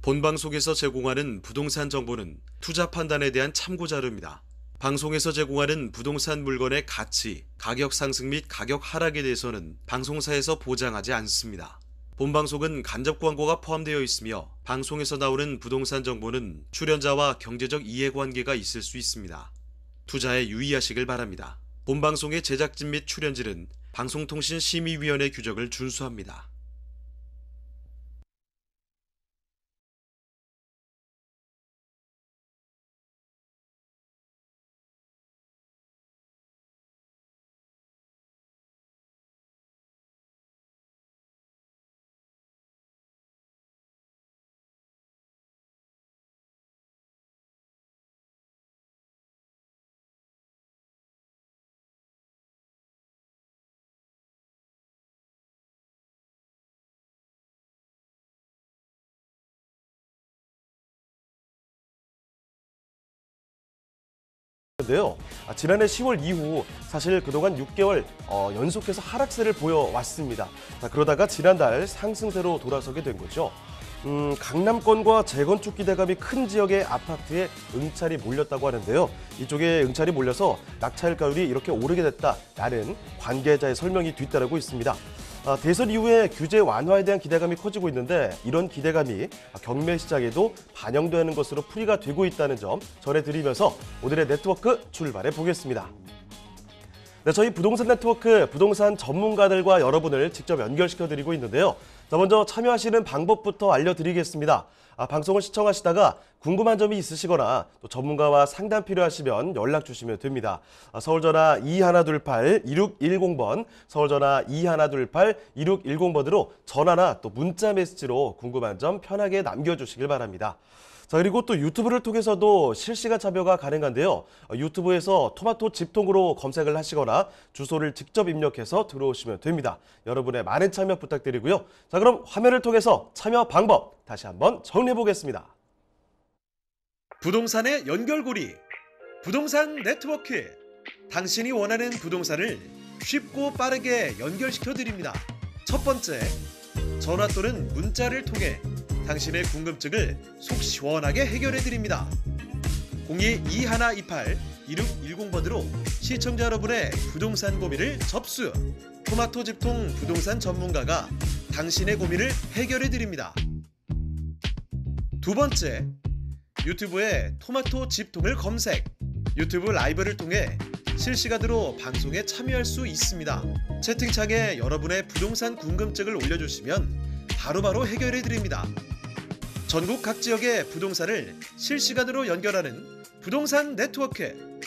본방송에서 제공하는 부동산 정보는 투자 판단에 대한 참고 자료입니다. 방송에서 제공하는 부동산 물건의 가치, 가격 상승 및 가격 하락에 대해서는 방송사에서 보장하지 않습니다. 본방송은 간접 광고가 포함되어 있으며 방송에서 나오는 부동산 정보는 출연자와 경제적 이해관계가 있을 수 있습니다. 투자에 유의하시길 바랍니다. 본방송의 제작진 및 출연진은 방송통신심의위원회 규정을 준수합니다. 인데요. 지난해 10월 이후 사실 그동안 6개월 연속해서 하락세를 보여왔습니다. 그러다가 지난달 상승세로 돌아서게 된 거죠. 강남권과 재건축 기대감이 큰 지역의 아파트에 응찰이 몰렸다고 하는데요. 이쪽에 응찰이 몰려서 낙찰가율이 이렇게 오르게 됐다라는 관계자의 설명이 뒤따르고 있습니다. 대선 이후에 규제 완화에 대한 기대감이 커지고 있는데 이런 기대감이 경매 시장에도 반영되는 것으로 풀이가 되고 있다는 점 전해드리면서 오늘의 네트워크 출발해 보겠습니다. 네, 저희 부동산 네트워크 부동산 전문가들과 여러분을 직접 연결시켜 드리고 있는데요. 자, 먼저 참여하시는 방법부터 알려드리겠습니다. 방송을 시청하시다가 궁금한 점이 있으시거나 또 전문가와 상담 필요하시면 연락 주시면 됩니다. 서울전화 2128-2610번, 서울전화 2128-2610번으로 전화나 또 문자 메시지로 궁금한 점 편하게 남겨주시길 바랍니다. 자, 그리고 또 유튜브를 통해서도 실시간 참여가 가능한데요. 유튜브에서 토마토 집통으로 검색을 하시거나 주소를 직접 입력해서 들어오시면 됩니다. 여러분의 많은 참여 부탁드리고요. 자, 그럼 화면을 통해서 참여 방법 다시 한번 정리해 보겠습니다. 부동산의 연결고리, 부동산 네트워크. 당신이 원하는 부동산을 쉽고 빠르게 연결시켜 드립니다. 첫 번째, 전화 또는 문자를 통해 당신의 궁금증을 속 시원하게 해결해 드립니다. 02-2128-2610번으로 시청자 여러분의 부동산 고민을 접수. 토마토 집통 부동산 전문가가 당신의 고민을 해결해 드립니다. 두 번째, 유튜브에 토마토 집통을 검색. 유튜브 라이브를 통해 실시간으로 방송에 참여할 수 있습니다. 채팅창에 여러분의 부동산 궁금증을 올려주시면 바로바로 해결해 드립니다. 전국 각 지역의 부동산을 실시간으로 연결하는 부동산 네트워크.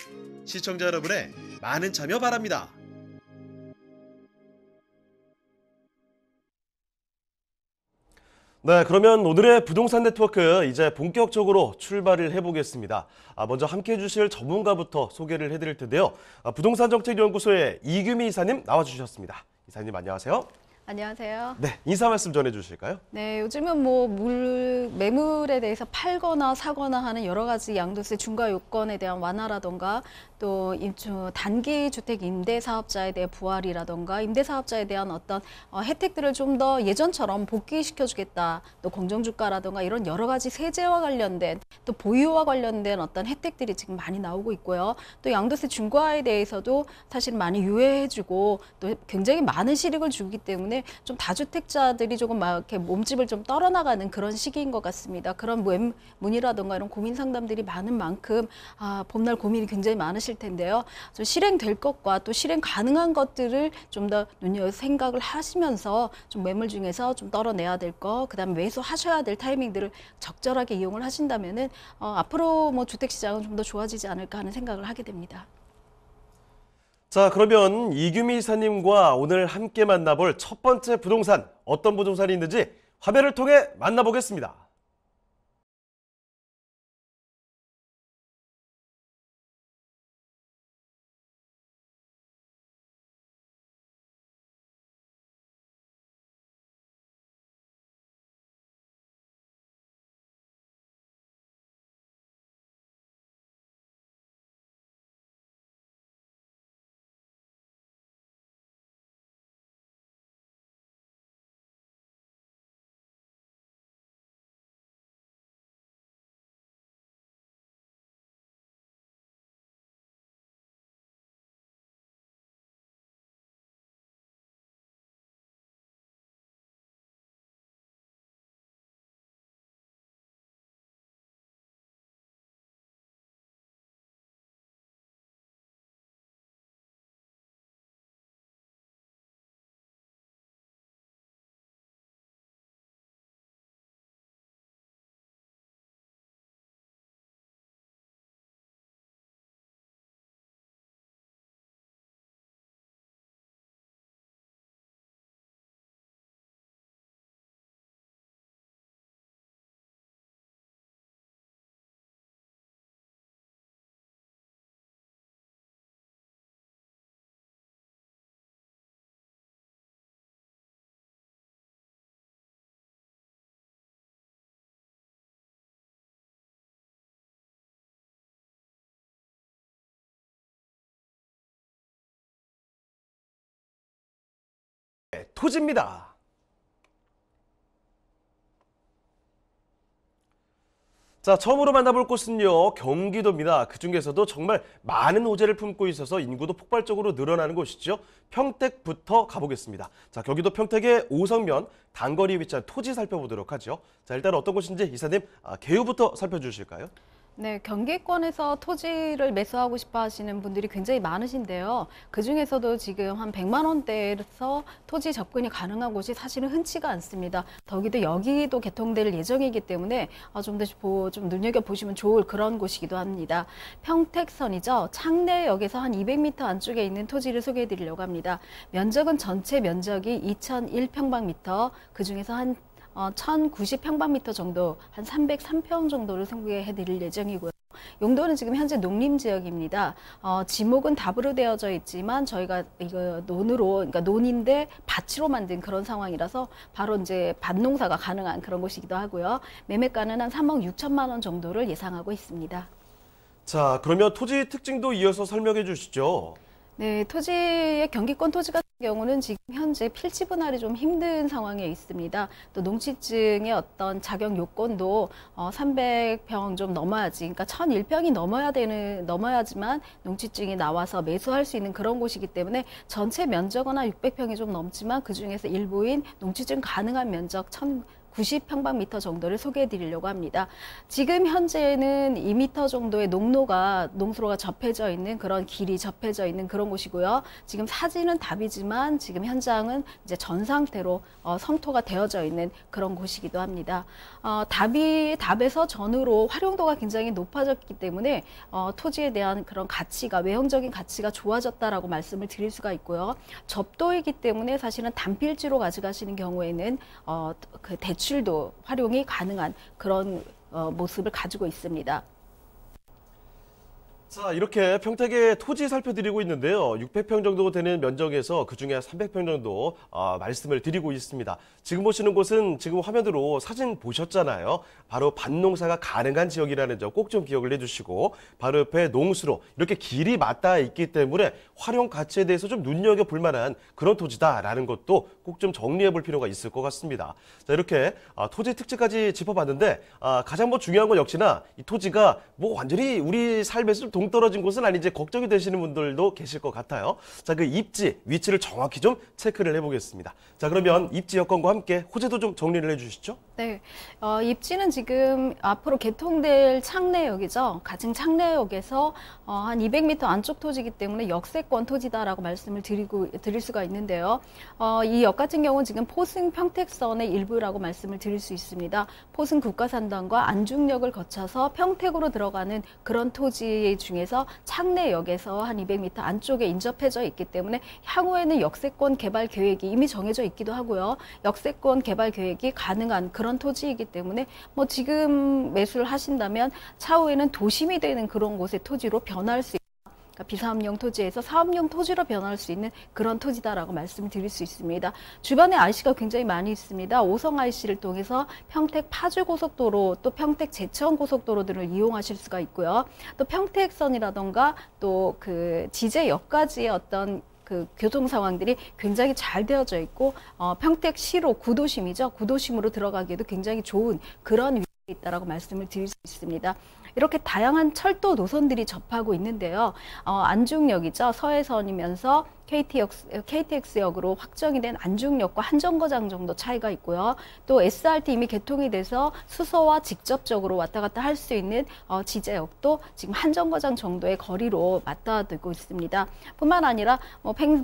시청자 여러분의 많은 참여 바랍니다. 네, 그러면 오늘의 부동산 네트워크 이제 본격적으로 출발을 해보겠습니다. 먼저 함께해 주실 전문가부터 소개를 해드릴 텐데요. 부동산정책연구소의 이규미 이사님 나와주셨습니다. 이사님 안녕하세요. 안녕하세요. 네, 인사 말씀 전해주실까요? 네, 요즘은 뭐 매물에 대해서 팔거나 사거나 하는 여러 가지 양도세 중과 요건에 대한 완화라던가 또 단기 주택 임대 사업자에 대한 부활이라던가 임대 사업자에 대한 어떤 혜택들을 좀 더 예전처럼 복귀시켜 주겠다. 또 공정주가라던가 이런 여러 가지 세제와 관련된 또 보유와 관련된 어떤 혜택들이 지금 많이 나오고 있고요. 또 양도세 중과에 대해서도 사실 많이 유예해 주고 또 굉장히 많은 실익을 주기 때문에 좀 다주택자들이 조금 막 이렇게 몸집을 좀 떨어나가는 그런 시기인 것 같습니다. 그런 문의라던가 이런 고민 상담들이 많은 만큼 봄날 고민이 굉장히 많으실 텐데요. 좀 실행될 것과 또 실행 가능한 것들을 좀 더 눈여겨 생각을 하시면서 좀 매물 중에서 좀 떨어내야 될 거, 그다음에 매수하셔야 될 타이밍들을 적절하게 이용을 하신다면은 앞으로 뭐 주택 시장은 좀 더 좋아지지 않을까 하는 생각을 하게 됩니다. 자, 그러면 이규미 이사님과 오늘 함께 만나볼 첫 번째 부동산, 어떤 부동산이 있는지 화면을 통해 만나보겠습니다. 토지입니다. 자, 처음으로 만나볼 곳은요, 경기도입니다. 그중에서도 정말 많은 호재를 품고 있어서 인구도 폭발적으로 늘어나는 곳이죠. 평택부터 가보겠습니다. 자, 경기도 평택의 오성면 단거리에 위치한 토지 살펴보도록 하죠. 자, 일단 어떤 곳인지 이사님 개요부터 살펴주실까요? 네, 경기권에서 토지를 매수하고 싶어 하시는 분들이 굉장히 많으신데요. 그중에서도 지금 한 100만 원대에서 토지 접근이 가능한 곳이 사실은 흔치가 않습니다. 더기도 여기도 개통될 예정이기 때문에 좀 눈여겨보시면 좋을 그런 곳이기도 합니다. 평택선이죠. 창내역에서 한 200m 안쪽에 있는 토지를 소개해 드리려고 합니다. 면적은 전체 면적이 2001평방미터, 그중에서 한 1090평방미터 정도, 한 303평 정도를 소개해 드릴 예정이고요. 용도는 지금 현재 농림지역입니다. 지목은 답으로 되어져 있지만 저희가 이거 그러니까 논인데 밭으로 만든 그런 상황이라서 바로 이제 밭농사가 가능한 그런 곳이기도 하고요. 매매가는 한 3억 6천만 원 정도를 예상하고 있습니다. 자, 그러면 토지 특징도 이어서 설명해 주시죠. 네, 경기권 토지 같은 경우는 지금 현재 필지 분할이 좀 힘든 상황에 있습니다. 또 농지증의 어떤 자격 요건도 300평 좀 넘어야지, 그러니까 1001평이 넘어야지만 농지증이 나와서 매수할 수 있는 그런 곳이기 때문에 전체 면적은 한 600평이 좀 넘지만 그 중에서 일부인 농지증 가능한 면적 1090평방미터 정도를 소개해 드리려고 합니다. 지금 현재는 2m 정도의 농수로가 접해져 있는 그런 길이 접해져 있는 그런 곳이고요. 지금 사진은 답이지만 지금 현장은 이제 전 상태로 성토가 되어져 있는 그런 곳이기도 합니다. 답에서 전으로 활용도가 굉장히 높아졌기 때문에 토지에 대한 그런 외형적인 가치가 좋아졌다라고 말씀을 드릴 수가 있고요. 접도이기 때문에 사실은 단필지로 가져가시는 경우에는 그 대출도 활용이 가능한 그런 모습을 가지고 있습니다. 자, 이렇게 평택의 토지 살펴드리고 있는데요. 600평 정도 되는 면적에서 그중에 300평 정도 말씀을 드리고 있습니다. 지금 보시는 곳은 지금 화면으로 사진 보셨잖아요. 바로 밭농사가 가능한 지역이라는 점 꼭 좀 기억을 해주시고, 바로 옆에 농수로 이렇게 길이 맞닿아 있기 때문에 활용 가치에 대해서 좀 눈여겨볼 만한 그런 토지다라는 것도 꼭 좀 정리해 볼 필요가 있을 것 같습니다. 자, 이렇게 토지 특징까지 짚어봤는데 가장 중요한 건 역시나 이 토지가 완전히 우리 삶에서 좀 동떨어진 곳은 아닌지 걱정이 되시는 분들도 계실 것 같아요. 자, 그 입지, 위치를 정확히 좀 체크를 해보겠습니다. 자, 그러면 입지 여건과 함께 호재도 좀 정리를 해주시죠. 네, 입지는 지금 앞으로 개통될 창내역이죠. 가칭 창내역에서 한 200m 안쪽 토지이기 때문에 역세권 토지다라고 말씀을 드릴 수가 있는데요. 이 역 같은 경우는 지금 포승 평택선의 일부라고 말씀을 드릴 수 있습니다. 포승 국가산단과 안중역을 거쳐서 평택으로 들어가는 그런 토지 중에서 창내역에서 한 200m 안쪽에 인접해져 있기 때문에 향후에는 역세권 개발 계획이 이미 정해져 있기도 하고요. 역세권 개발 계획이 가능한 그런 토지이기 때문에 지금 매수를 하신다면 차후에는 도심이 되는 그런 곳의 토지로 변할 수 비사업용 토지에서 사업용 토지로 변할 수 있는 그런 토지다라고 말씀을 드릴 수 있습니다. 주변에 IC가 굉장히 많이 있습니다. 오성 IC를 통해서 평택 파주고속도로 또 평택 제천고속도로들을 이용하실 수가 있고요. 또 평택선이라던가 또 그 지제역까지의 어떤 그 교통 상황들이 굉장히 잘 되어져 있고 평택시로 구도심이죠. 구도심으로 들어가기에도 굉장히 좋은 그런 위치에 있다라고 말씀을 드릴 수 있습니다. 이렇게 다양한 철도 노선들이 접하고 있는데요. 안중역이죠. 서해선이면서 KTX역으로 확정이 된 안중역과 한정거장 정도 차이가 있고요. 또 SRT 이미 개통이 돼서 수서와 직접적으로 왔다 갔다 할 수 있는 지제역도 지금 한정거장 정도의 거리로 맞닿아두고 있습니다. 뿐만 아니라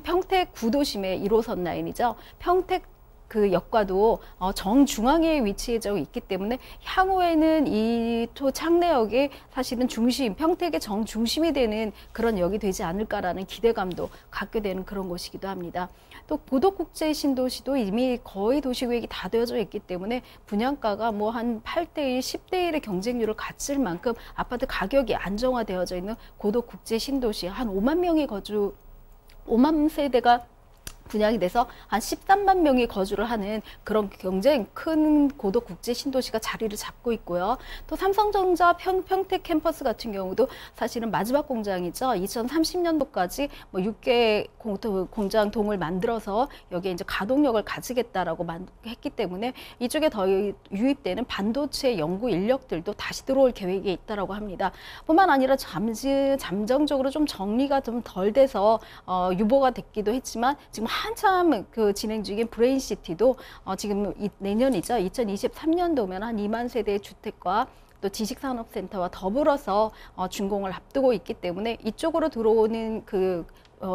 평택 구도심의 1호선 라인이죠. 평택 그 역과도 정중앙에 위치해져 있기 때문에 향후에는 이 창내역이 사실은 평택의 정중심이 되는 그런 역이 되지 않을까라는 기대감도 갖게 되는 그런 곳이기도 합니다. 또 고덕국제 신도시도 이미 거의 도시계획이 다 되어져 있기 때문에 분양가가 한 8대1, 10대1의 경쟁률을 갖출 만큼 아파트 가격이 안정화되어져 있는 고덕국제 신도시 한 5만 세대가 분양이 돼서 한 13만 명이 거주를 하는 그런 굉장히 큰 고도 국제 신도시가 자리를 잡고 있고요. 또 삼성전자 평택 캠퍼스 같은 경우도 사실은 마지막 공장이죠. 2030년도까지 뭐 6개 공장 동을 만들어서 여기에 이제 가동력을 가지겠다라고 했기 때문에 이쪽에 더 유입되는 반도체 연구 인력들도 다시 들어올 계획이 있다라고 합니다. 뿐만 아니라 잠정적으로 좀 정리가 좀 덜 돼서 유보가 됐기도 했지만 지금 한참 그 진행 중인 브레인시티도 지금 내년이죠. 2023년도면 한 2만 세대의 주택과 또 지식산업센터와 더불어서 준공을 앞두고 있기 때문에 이쪽으로 들어오는 그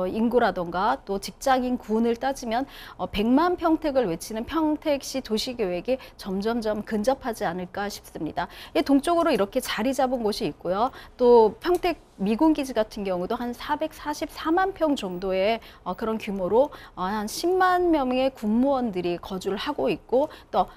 인구라던가 또 직장인 군을 따지면 100만 평택을 외치는 평택시 도시계획이 점점점 근접하지 않을까 싶습니다. 동쪽으로 이렇게 자리 잡은 곳이 있고요. 또 평택 미군기지 같은 경우도 한 444만 평 정도의 그런 규모로 한 10만 명의 군무원들이 거주를 하고 있고 또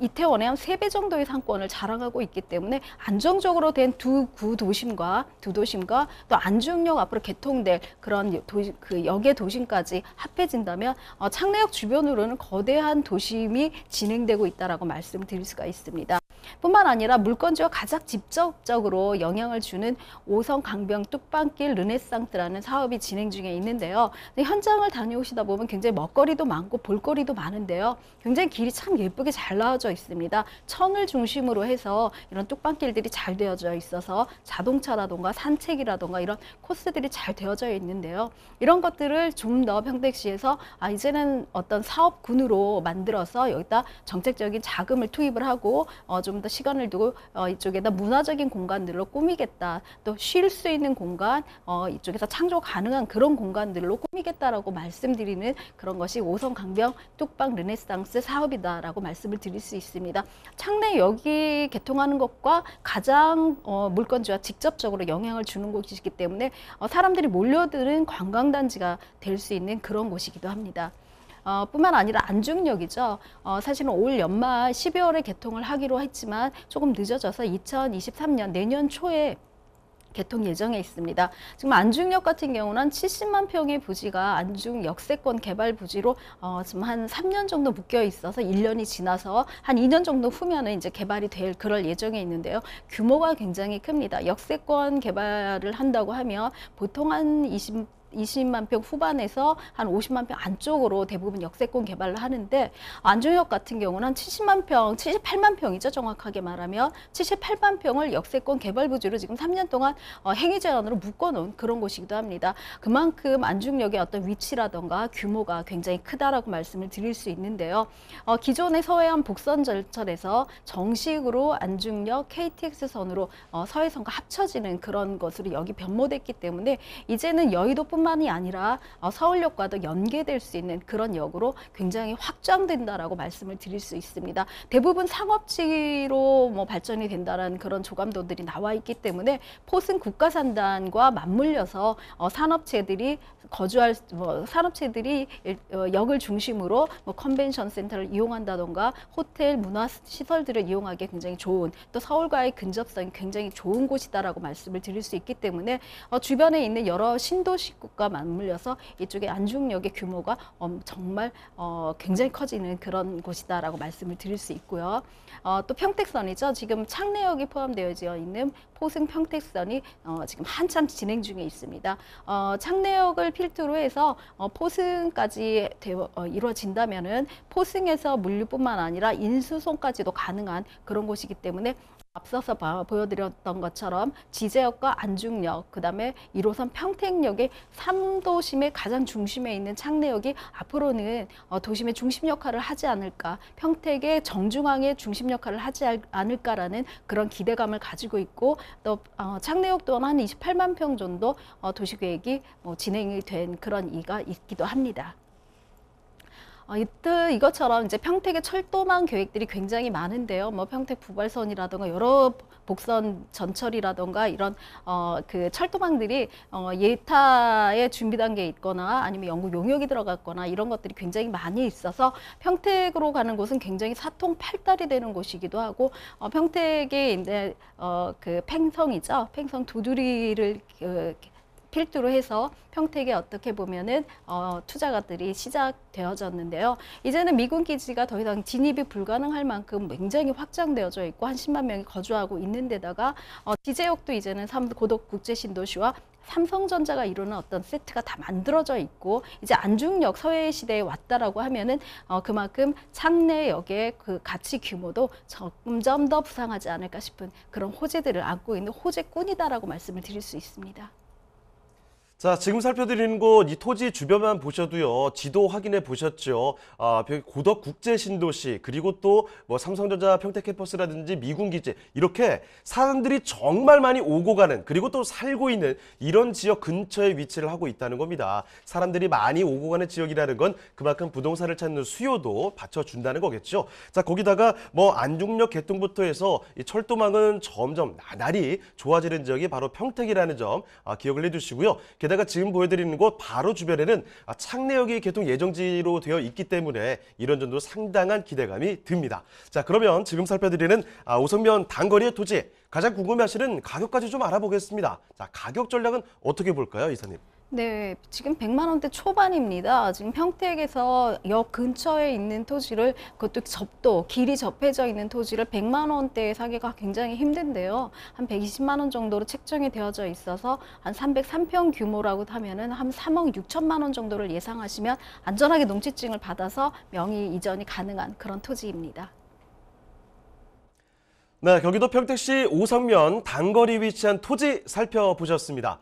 이태원에 한 3배 정도의 상권을 자랑하고 있기 때문에 안정적으로 된 두 도심과 또 안중역 앞으로 개통될 그런 그 역의 도심까지 합해진다면 창내역 주변으로는 거대한 도심이 진행되고 있다라고 말씀드릴 수가 있습니다. 뿐만 아니라 물건지와 가장 직접적으로 영향을 주는 5선 강변 뚝방길 르네상스라는 사업이 진행 중에 있는데요. 현장을 다녀오시다 보면 굉장히 먹거리도 많고 볼거리도 많은데요. 굉장히 길이 참 예쁘게 잘 나와져 있습니다. 천을 중심으로 해서 이런 뚝방길들이 잘 되어져 있어서 자동차라던가 산책이라던가 이런 코스들이 잘 되어져 있는데요. 이런 것들을 좀 더 평택시에서 이제는 어떤 사업군으로 만들어서 여기다 정책적인 자금을 투입을 하고 좀 더 시간을 두고 이쪽에다 문화적인 공간들로 꾸미겠다. 또 쉴 수 있는 공간, 이쪽에서 창조 가능한 그런 공간들로 꾸미겠다라고 말씀드리는 그런 것이 5선 강변 뚝방 르네상스 사업이다라고 말씀을 드릴 수 있습니다. 창내역이 개통하는 것과 가장 물건지와 직접적으로 영향을 주는 곳이기 때문에 사람들이 몰려드는 관광단지가 될 수 있는 그런 곳이기도 합니다. 뿐만 아니라 안중역이죠. 사실은 올 연말 12월에 개통을 하기로 했지만 조금 늦어져서 2023년 내년 초에 개통 예정에 있습니다. 지금 안중역 같은 경우는 70만 평의 부지가 안중 역세권 개발 부지로 지금 한 3년 정도 묶여 있어서 1년이 지나서 한 2년 정도 후면은 이제 개발이 될 그럴 예정에 있는데요. 규모가 굉장히 큽니다. 역세권 개발을 한다고 하면 보통 한 20만 평 후반에서 한 50만 평 안쪽으로 대부분 역세권 개발을 하는데 안중역 같은 경우는 한 70만 평, 78만 평이죠. 정확하게 말하면 78만 평을 역세권 개발 부지로 지금 3년 동안 행위 제한으로 묶어놓은 그런 곳이기도 합니다. 그만큼 안중역의 어떤 위치라던가 규모가 굉장히 크다라고 말씀을 드릴 수 있는데요. 기존의 서해안 북선 절철에서 정식으로 안중역 KTX선으로 서해선과 합쳐지는 그런 것으로 여기 변모됐기 때문에 이제는 여의도뿐만 뿐만이 아니라 서울역과도 연계될 수 있는 그런 역으로 굉장히 확장된다라고 말씀을 드릴 수 있습니다. 대부분 상업지로 뭐 발전이 된다라는 그런 조감도들이 나와 있기 때문에 포승 국가산단과 맞물려서 산업체들이 산업체들이 역을 중심으로 뭐 컨벤션 센터를 이용한다던가 호텔 문화 시설들을 이용하기에 굉장히 좋은 또 서울과의 근접성이 굉장히 좋은 곳이다라고 말씀을 드릴 수 있기 때문에 주변에 있는 여러 신도시국과 맞물려서 이쪽에 안중역의 규모가 정말 굉장히 커지는 그런 곳이다라고 말씀을 드릴 수 있고요. 또 평택선이죠. 지금 창내역이 포함되어 있는 포승 평택선이 지금 한참 진행 중에 있습니다. 창내역을 필두로 해서 포승까지 이루어진다면은 포승에서 물류뿐만 아니라 인수송까지도 가능한 그런 곳이기 때문에 앞서서 보여드렸던 것처럼 지제역과 안중역, 그다음에 1호선 평택역의 3도심의 가장 중심에 있는 창내역이 앞으로는 도심의 중심 역할을 하지 않을까, 평택의 정중앙의 중심 역할을 하지 않을까라는 그런 기대감을 가지고 있고 또 창내역 또한 한 28만 평 정도 도시계획이 진행이 된 그런 이가 있기도 합니다. 이것처럼 이제 평택의 철도망 계획들이 굉장히 많은데요. 뭐 평택 부발선이라든가 여러 복선 전철이라든가 이런 그 철도망들이 예타의 준비 단계에 있거나 아니면 연구 용역이 들어갔거나 이런 것들이 굉장히 많이 있어서 평택으로 가는 곳은 굉장히 사통팔달이 되는 곳이기도 하고 평택의 이제 그 팽성이죠. 팽성 두드리를 필두로 해서 평택에 어떻게 보면은 투자가들이 시작되어졌는데요. 이제는 미군 기지가 더 이상 진입이 불가능할 만큼 굉장히 확장되어져 있고 한 10만 명이 거주하고 있는 데다가 지제역도 이제는 고덕 국제신도시와 삼성전자가 이루는 어떤 세트가 다 만들어져 있고 이제 안중역 서해 시대에 왔다라고 하면은 그만큼 창내역의 그 가치 규모도 점점 더 부상하지 않을까 싶은 그런 호재들을 안고 있는 호재꾼이다라고 말씀을 드릴 수 있습니다. 자, 지금 살펴드리는 곳 이 토지 주변만 보셔도요, 지도 확인해 보셨죠. 고덕 국제 신도시, 그리고 또 뭐 삼성전자 평택 캠퍼스라든지 미군 기지, 이렇게 사람들이 정말 많이 오고 가는, 그리고 또 살고 있는 이런 지역 근처에 위치를 하고 있다는 겁니다. 사람들이 많이 오고 가는 지역이라는 건 그만큼 부동산을 찾는 수요도 받쳐준다는 거겠죠. 자, 거기다가 뭐 안중역 개통부터 해서 이 철도망은 점점 나날이 좋아지는 지역이 바로 평택이라는 점 기억을 해두시고요. 게다가 지금 보여드리는 곳 바로 주변에는 창내역이 개통 예정지로 되어 있기 때문에 이런 점도 상당한 기대감이 듭니다. 자, 그러면 지금 살펴드리는 오성면 단거리의 토지, 가장 궁금해하시는 가격까지 좀 알아보겠습니다. 자, 가격 전략은 어떻게 볼까요, 이사님? 네, 지금 100만 원대 초반입니다. 지금 평택에서 역 근처에 있는 토지를, 그것도 길이 접해져 있는 토지를 100만 원대에 사기가 굉장히 힘든데요. 한 120만 원 정도로 책정이 되어져 있어서 한 303평 규모라고 하면은 한 3억 6천만 원 정도를 예상하시면 안전하게 농지증을 받아서 명의 이전이 가능한 그런 토지입니다. 네, 경기도 평택시 오성면 단거리 위치한 토지 살펴보셨습니다.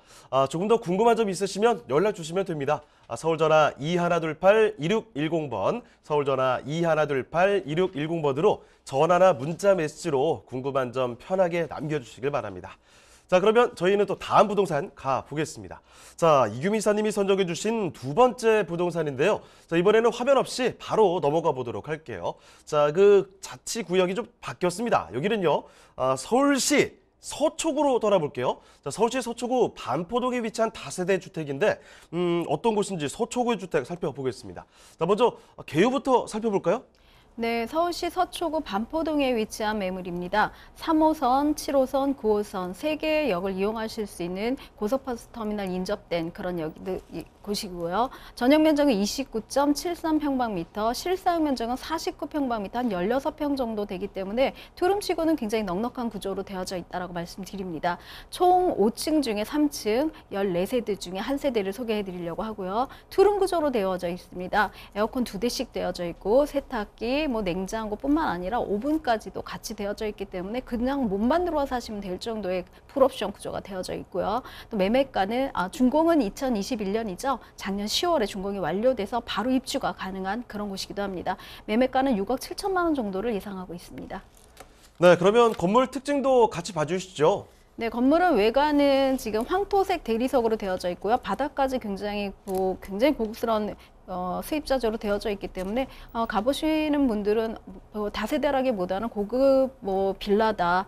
조금 더 궁금한 점 있으시면 연락 주시면 됩니다. 서울전화 2128-2610번, 서울전화 2128-2610번으로 전화나 문자 메시지로 궁금한 점 편하게 남겨주시길 바랍니다. 자, 그러면 저희는 또 다음 부동산 가보겠습니다. 자, 이규민 이사님이 선정해 주신 두 번째 부동산인데요. 자, 이번에는 화면 없이 바로 넘어가 보도록 할게요. 자, 그 자치 구역이 좀 바뀌었습니다. 여기는요, 서울시 서초구로 돌아볼게요. 자, 서울시 서초구 반포동에 위치한 다세대 주택인데 어떤 곳인지 서초구의 주택 살펴보겠습니다. 자, 먼저 개요부터 살펴볼까요? 네, 서울시 서초구 반포동에 위치한 매물입니다. 3호선, 7호선, 9호선 세 개의 역을 이용하실 수 있는 고속버스 터미널 인접된 그런 곳이고요. 전용 면적은 29.73평방미터, 실사용 면적은 49평방미터, 한 16평 정도 되기 때문에 투룸치고는 굉장히 넉넉한 구조로 되어져 있다고 말씀드립니다. 총 5층 중에 3층, 14세대 중에 한 세대를 소개해 드리려고 하고요. 투룸 구조로 되어져 있습니다. 에어컨 2대씩 되어져 있고 세탁기, 뭐 냉장고뿐만 아니라 오븐까지도 같이 되어져 있기 때문에 그냥 몸만 들어와 사시면 될 정도의 풀옵션 구조가 되어져 있고요. 또 매매가는 준공은 2021년이죠. 작년 10월에 준공이 완료돼서 바로 입주가 가능한 그런 곳이기도 합니다. 매매가는 6억 7천만 원 정도를 예상하고 있습니다. 네, 그러면 건물 특징도 같이 봐주시죠. 네, 건물은 외관은 지금 황토색 대리석으로 되어져 있고요. 바닥까지 굉장히 고급스러운 수입자재로 되어져 있기 때문에 가보시는 분들은 다세대라기보다는 고급 빌라다,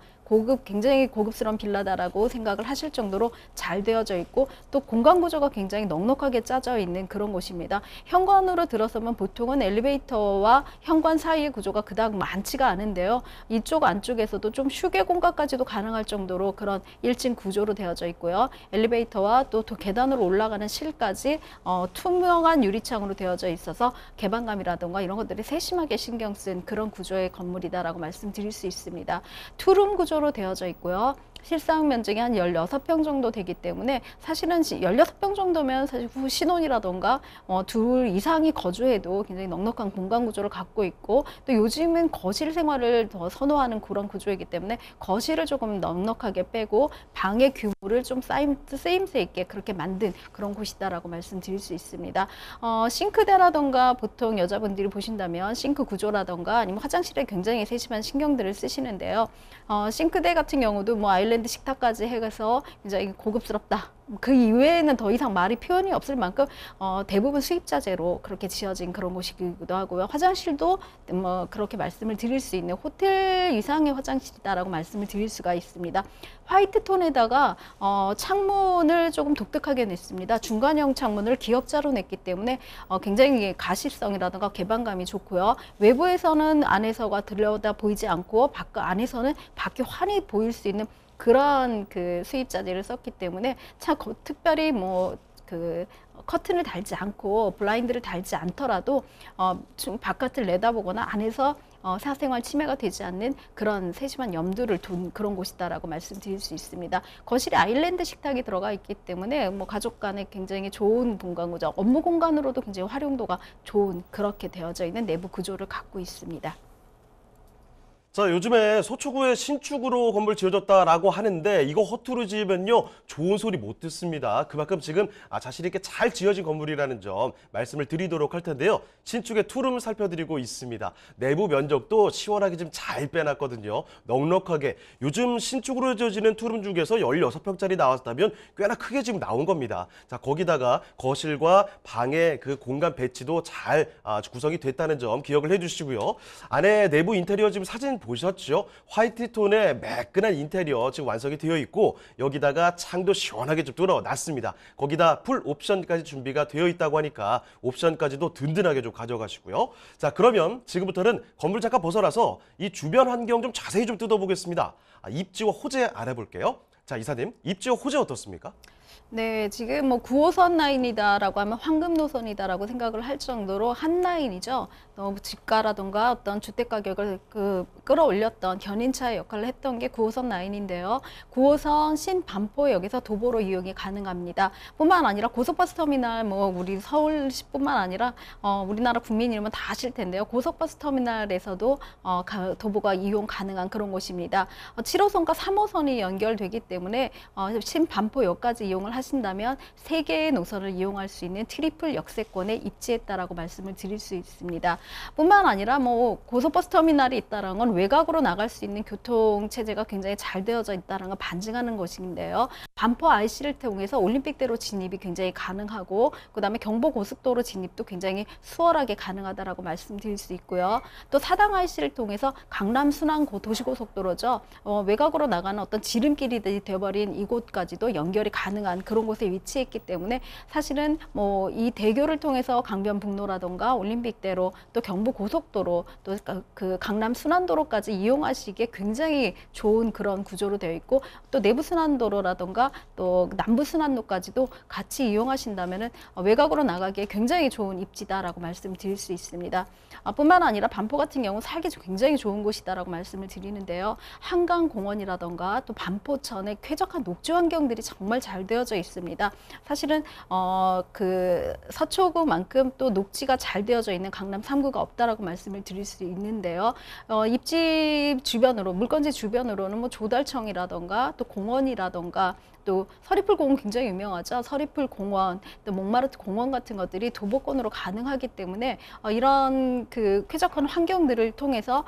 굉장히 고급스러운 빌라다라고 생각을 하실 정도로 잘 되어져 있고 또 공간 구조가 굉장히 넉넉하게 짜져 있는 그런 곳입니다. 현관으로 들어서면 보통은 엘리베이터와 현관 사이의 구조가 그닥 많지가 않은데요. 이쪽 안쪽에서도 좀 휴게 공간까지도 가능할 정도로 그런 1층 구조로 되어져 있고요. 엘리베이터와 또 계단으로 올라가는 실까지 투명한 유리창으로 되어져 있어서 개방감이라든가 이런 것들이 세심하게 신경 쓴 그런 구조의 건물이다라고 말씀드릴 수 있습니다. 투룸 구조로 되어져 있고요. 실사용 면적이 한 16평 정도 되기 때문에 사실은 16평 정도면 사실 신혼이라던가 둘 이상이 거주해도 굉장히 넉넉한 공간 구조를 갖고 있고 또 요즘은 거실 생활을 더 선호하는 그런 구조이기 때문에 거실을 조금 넉넉하게 빼고 방의 규모를 좀 쓰임새 있게 그렇게 만든 그런 곳이다라고 말씀드릴 수 있습니다. 싱크대라던가 보통 여자분들이 보신다면 싱크 구조라던가 아니면 화장실에 굉장히 세심한 신경들을 쓰시는데요. 싱크대 같은 경우도 뭐 아일랜드 식탁까지 해서 굉장히 고급스럽다. 그 이외에는 더 이상 말이 표현이 없을 만큼 대부분 수입자재로 그렇게 지어진 그런 곳이기도 하고요. 화장실도 뭐 그렇게 말씀을 드릴 수 있는 호텔 이상의 화장실이다라고 말씀을 드릴 수가 있습니다. 화이트 톤에다가 창문을 조금 독특하게 냈습니다. 중간형 창문을 기역자로 냈기 때문에 굉장히 가시성이라든가 개방감이 좋고요. 외부에서는 안에서가 들여다 보이지 않고 안에서는 밖이 환히 보일 수 있는 그런 수입자재를 썼기 때문에 특별히 뭐 그 커튼을 달지 않고 블라인드를 달지 않더라도 바깥을 내다보거나 안에서 사생활 침해가 되지 않는 그런 세심한 염두를 둔 그런 곳이다라고 말씀드릴 수 있습니다. 거실에 아일랜드 식탁이 들어가 있기 때문에 뭐 가족 간에 굉장히 좋은 공간구조, 업무 공간으로도 굉장히 활용도가 좋은 그렇게 되어져 있는 내부 구조를 갖고 있습니다. 자, 요즘에 서초구에 신축으로 건물 지어졌다라고 하는데 이거 허투루 지으면요 좋은 소리 못 듣습니다. 그만큼 지금 자신 있게 잘 지어진 건물이라는 점 말씀을 드리도록 할 텐데요. 신축의 투룸 살펴드리고 있습니다. 내부 면적도 시원하게 좀 잘 빼놨거든요. 넉넉하게. 요즘 신축으로 지어지는 투룸 중에서 16평짜리 나왔다면 꽤나 크게 지금 나온 겁니다. 자, 거기다가 거실과 방의 그 공간 배치도 잘 구성이 됐다는 점 기억을 해주시고요. 안에 내부 인테리어 지금 사진 보셨죠? 화이트 톤의 매끈한 인테리어 지금 완성이 되어 있고 여기다가 창도 시원하게 좀 뚫어놨습니다. 거기다 풀 옵션까지 준비가 되어 있다고 하니까 옵션까지도 든든하게 좀 가져가시고요. 자, 그러면 지금부터는 건물 잠깐 벗어나서 이 주변 환경 좀 자세히 좀 뜯어보겠습니다. 입지와 호재 알아볼게요. 자, 이사님, 입지와 호재 어떻습니까? 네, 지금 뭐 9호선 라인이다라고 하면 황금 노선이다라고 생각을 할 정도로 한 라인이죠. 너무 집가라던가 어떤 주택 가격을 끌어올렸던 견인차의 역할을 했던 게 9호선 라인인데요. 9호선 신반포역에서 도보로 이용이 가능합니다. 뿐만 아니라 고속버스 터미널 뭐 우리 서울시뿐만 아니라 우리나라 국민이라면 다 아실 텐데요. 고속버스 터미널에서도 도보가 이용 가능한 그런 곳입니다. 7호선과 3호선이 연결되기 때문에 신반포역까지 이용을 하신다면 3개의 노선을 이용할 수 있는 트리플 역세권에 입지했다라고 말씀을 드릴 수 있습니다. 뿐만 아니라 뭐 고속버스 터미널이 있다는 건 외곽으로 나갈 수 있는 교통 체제가 굉장히 잘 되어져 있다는 걸 반증하는 것인데요. 반포 IC를 통해서 올림픽대로 진입이 굉장히 가능하고 그다음에 경부고속도로 진입도 굉장히 수월하게 가능하다라고 말씀드릴 수 있고요. 또 사당 IC를 통해서 강남 순환 도시고속도로죠. 외곽으로 나가는 어떤 지름길이 되어버린 이곳까지도 연결이 가능한 그런 곳에 위치했기 때문에 사실은 뭐 이 대교를 통해서 강변북로라던가 올림픽대로 또 경부고속도로 또 그 강남 순환도로까지 이용하시기에 굉장히 좋은 그런 구조로 되어 있고 또 내부 순환도로라던가 또 남부 순환로까지도 같이 이용하신다면은 외곽으로 나가기에 굉장히 좋은 입지다라고 말씀드릴 수 있습니다. 뿐만 아니라 반포 같은 경우 살기 굉장히 좋은 곳이다라고 말씀을 드리는데요. 한강공원이라던가 또 반포천의 쾌적한 녹지 환경들이 정말 잘 되어져 있습니다. 사실은 그 서초구만큼 또 녹지가 잘 되어져 있는 강남 3구가 없다라고 말씀을 드릴 수 있는데요. 입지 주변으로 물건지 주변으로는 뭐 조달청이라던가 또 공원이라던가 또 서리풀 공원 굉장히 유명하죠. 서리풀 공원, 또 몽마르트 공원 같은 것들이 도보권으로 가능하기 때문에 이런 그 쾌적한 환경들을 통해서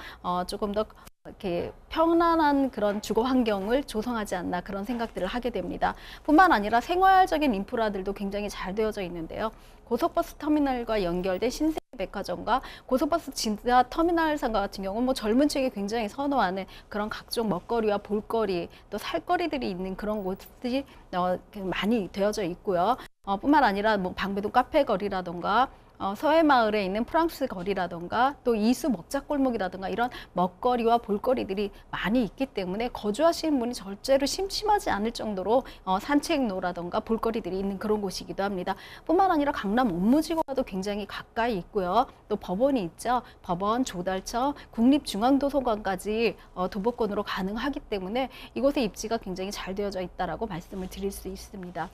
조금 더 이렇게 편안한 그런 주거 환경을 조성하지 않나 그런 생각들을 하게 됩니다. 뿐만 아니라 생활적인 인프라들도 굉장히 잘 되어져 있는데요. 고속버스 터미널과 연결된 신세계백화점과 고속버스 지하 터미널상가 같은 경우는 뭐 젊은 층이 굉장히 선호하는 그런 각종 먹거리와 볼거리 또 살거리들이 있는 그런 곳들이 많이 되어져 있고요. 뿐만 아니라 뭐 방배동 카페거리라던가 서해마을에 있는 프랑스 거리라던가 또 이수 먹자골목이라던가 이런 먹거리와 볼거리들이 많이 있기 때문에 거주하시는 분이 절대로 심심하지 않을 정도로 산책로라던가 볼거리들이 있는 그런 곳이기도 합니다. 뿐만 아니라 강남 업무지구와도 굉장히 가까이 있고요. 또 법원이 있죠. 법원, 조달청, 국립중앙도서관까지 도보권으로 가능하기 때문에 이곳의 입지가 굉장히 잘 되어져 있다라고 말씀을 드릴 수 있습니다.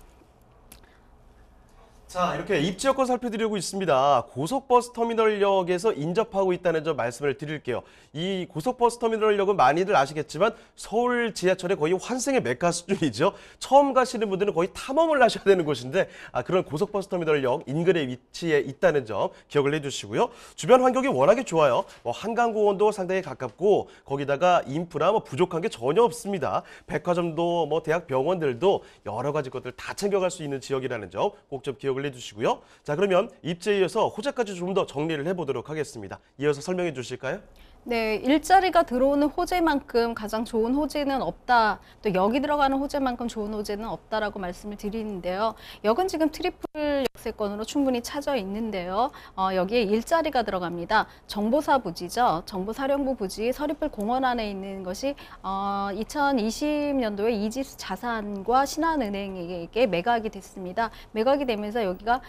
자, 이렇게 입지 여건 살펴드리고 있습니다. 고속버스 터미널역에서 인접하고 있다는 점 말씀을 드릴게요. 이 고속버스 터미널역은 많이들 아시겠지만 서울 지하철의 거의 환승의 메카 수준이죠. 처음 가시는 분들은 거의 탐험을 하셔야 되는 곳인데 그런 고속버스 터미널역 인근에 위치해 있다는 점 기억을 해주시고요. 주변 환경이 워낙에 좋아요. 한강공원도 상당히 가깝고 거기다가 인프라 부족한 게 전혀 없습니다. 백화점도 대학 병원들도 여러 가지 것들 다 챙겨갈 수 있는 지역이라는 점 꼭 좀 기억을 해주시고요. 자, 그러면 입지에 이어서 호재까지 좀 더 정리를 해보도록 하겠습니다. 이어서 설명해 주실까요? 네, 일자리가 들어오는 호재만큼 가장 좋은 호재는 없다. 또 여기 들어가는 호재만큼 좋은 호재는 없다라고 말씀을 드리는데요. 역은 지금 트리플 역세권으로 충분히 차져 있는데요. 여기에 일자리가 들어갑니다. 정보사 부지죠. 정보사령부 부지 서리풀 공원 안에 있는 것이 2020년도에 이지스 자산과 신한은행에게 매각이 됐습니다. 매각이 되면서 여기가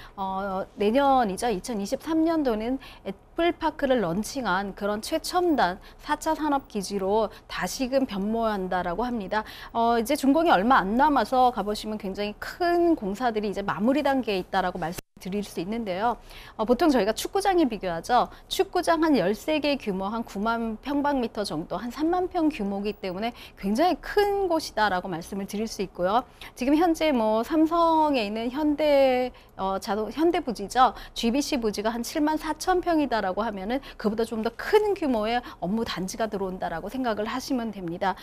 내년이죠. 2023년도는 애플파크를 런칭한 그런 최첨단 4차 산업기지로 다시금 변모한다라고 합니다. 이제 준공이 얼마 안 남아서 가보시면 굉장히 큰 공사들이 이제 마무리 단계에 있다라고 말씀드릴 수 있는데요. 보통 저희가 축구장에 비교하죠. 축구장 한 13개 규모 한 9만 평방미터 정도, 한 3만 평 규모이기 때문에 굉장히 큰 곳이다라고 말씀을 드릴 수 있고요. 지금 현재 뭐 삼성에 있는 현대 부지죠. GBC 부지가 한 7만 4천 평이다라고 하면은 그보다 좀 더 큰 규모의 업무 단지가 들어온다라고 생각을 하시면 됩니다.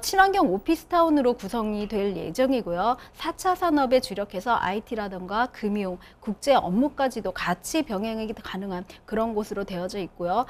친환경 오피스타운으로 구성이 될 예정이고요. 4차 산업에 주력해서 IT라든가 금융, 국제 업무까지도 같이 병행이 가능한 그런 곳으로 되어져 있고요.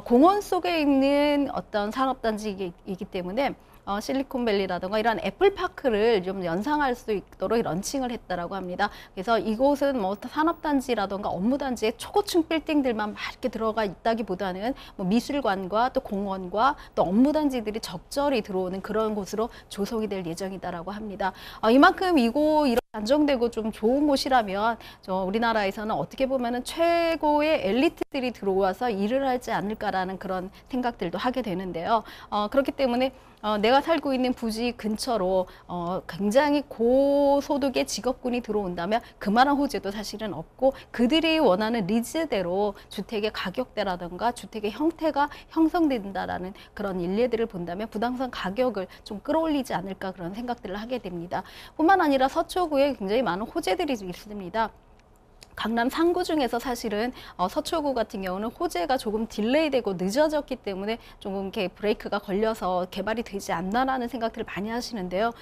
공원 속에 있는 어떤 산업단지이기 때문에 실리콘밸리라든가 이런 애플파크를 좀 연상할 수 있도록 런칭을 했다라고 합니다. 그래서 이곳은 뭐 산업단지라든가 업무단지에 초고층 빌딩들만 막 이렇게 들어가 있다기보다는 뭐 미술관과 또 공원과 또 업무단지들이 적절히 들어오는 그런 곳으로 조성이 될 예정이다라고 합니다. 이만큼 이런 안정되고 좀 좋은 곳이라면 우리나라에서는 어떻게 보면은 최고의 엘리트들이 들어와서 일을 하지 않을까라는 그런 생각들도 하게 되는데요. 그렇기 때문에 내가 살고 있는 부지 근처로 굉장히 고소득의 직업군이 들어온다면 그만한 호재도 사실은 없고 그들이 원하는 니즈대로 주택의 가격대라든가 주택의 형태가 형성된다라는 그런 일례들을 본다면 부동산 가격을 좀 끌어올리지 않을까 그런 생각들을 하게 됩니다. 뿐만 아니라 서초구에 굉장히 많은 호재들이 있습니다. 강남 3구 중에서 사실은 서초구 같은 경우는 호재가 조금 딜레이되고 늦어졌기 때문에 조금 이렇게 브레이크가 걸려서 개발이 되지 않나라는 생각들을 많이 하시는데요.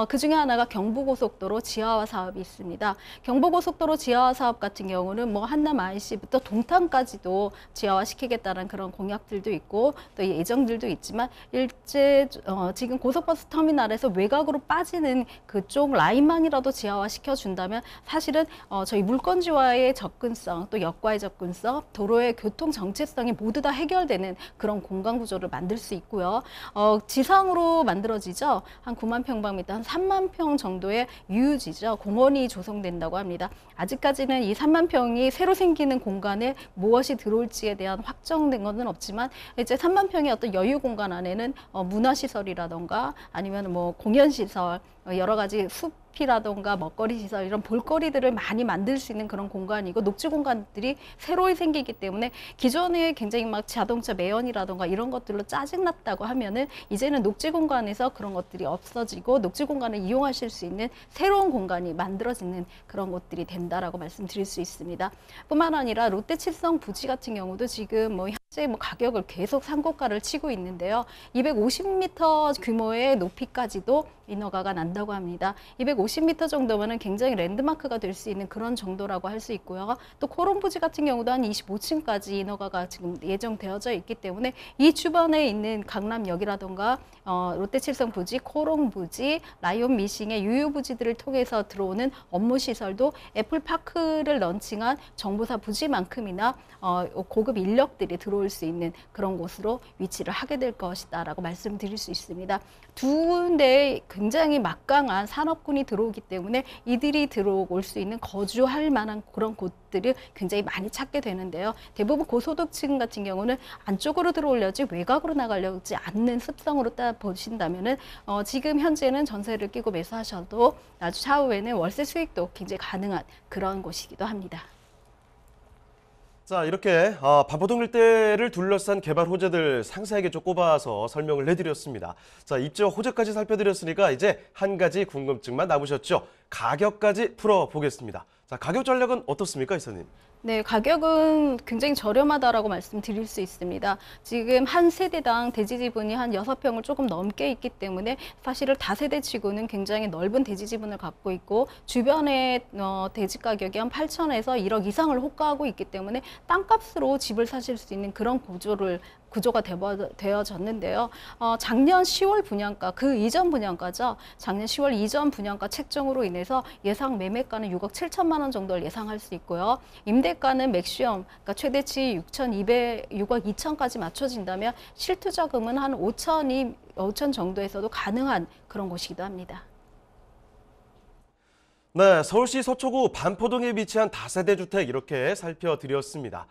그 중에 하나가 경부고속도로 지하화 사업이 있습니다. 경부고속도로 지하화 사업 같은 경우는 뭐 한남 IC부터 동탄까지도 지하화 시키겠다는 그런 공약들도 있고 또 예정들도 있지만 지금 고속버스 터미널에서 외곽으로 빠지는 그쪽 라인만이라도 지하화 시켜준다면 사실은 저희 물건지와 의 접근성, 또 역과의 접근성, 도로의 교통 정체성이 모두 다 해결되는 그런 공간 구조를 만들 수 있고요. 지상으로 만들어지죠. 한 9만 평방미터, 한 3만 평 정도의 유유지죠. 공원이 조성된다고 합니다. 아직까지는 이 3만 평이 새로 생기는 공간에 무엇이 들어올지에 대한 확정된 것은 없지만 이제 3만 평의 어떤 여유 공간 안에는 문화시설이라던가 아니면 뭐 공연시설, 여러 가지 숲이라던가 먹거리 시설 이런 볼거리들을 많이 만들 수 있는 그런 공간이고 녹지 공간들이 새로 생기기 때문에 기존에 굉장히 막 자동차 매연이라던가 이런 것들로 짜증났다고 하면은 이제는 녹지 공간에서 그런 것들이 없어지고 녹지 공간을 이용하실 수 있는 새로운 공간이 만들어지는 그런 곳들이 된다라고 말씀드릴 수 있습니다. 뿐만 아니라 롯데 칠성 부지 같은 경우도 지금 뭐 현재 뭐 가격을 계속 상고가를 치고 있는데요. 250m 규모의 높이까지도 인허가가 난다고 합니다. 250m 정도면은 굉장히 랜드마크가 될 수 있는 그런 정도라고 할 수 있고요. 또 코롱부지 같은 경우도 한 25층까지 인허가가 지금 예정되어져 있기 때문에 이 주변에 있는 강남역이라던가 롯데칠성 부지, 코롱부지, 라이온 미싱의 유유부지들을 통해서 들어오는 업무시설도 애플파크를 런칭한 정보사 부지만큼이나 고급 인력들이 들어올 수 있는 그런 곳으로 위치를 하게 될 것이다라고 말씀드릴 수 있습니다. 두 군데에 굉장히 막강한 산업군이 들어오기 때문에 이들이 들어올 수 있는 거주할 만한 그런 곳들을 굉장히 많이 찾게 되는데요. 대부분 고소득층 같은 경우는 안쪽으로 들어오려지 외곽으로 나가려지 않는 습성으로 따 보신다면은 지금 현재는 전세를 끼고 매수하셔도 아주 차후에는 월세 수익도 굉장히 가능한 그런 곳이기도 합니다. 자, 이렇게 반포동 일대를 둘러싼 개발 호재들 상세하게 좀 꼽아서 설명을 해드렸습니다. 자, 입지와 호재까지 살펴드렸으니까 이제 한 가지 궁금증만 남으셨죠? 가격까지 풀어보겠습니다. 자, 가격 전략은 어떻습니까, 이사님? 네, 가격은 굉장히 저렴하다라고 말씀드릴 수 있습니다. 지금 한 세대당 대지 지분이 한 6평을 조금 넘게 있기 때문에 사실은 다세대 치고는 굉장히 넓은 대지 지분을 갖고 있고 주변에 대지 가격이 한 8천에서 1억 이상을 호가하고 있기 때문에 땅값으로 집을 사실 수 있는 그런 구조를 구조가 되어졌는데요. 작년 10월 분양가, 그 이전 분양가죠. 작년 10월 이전 분양가 책정으로 인해서 예상 매매가는 6억 7천만 원 정도를 예상할 수 있고요. 임대가는 맥시멈, 그러니까 최대치 6억 2천까지 맞춰진다면 실투자금은 한 5천 정도에서도 가능한 그런 곳이기도 합니다. 네, 서울시 서초구 반포동에 위치한 다세대 주택 이렇게 살펴드렸습니다.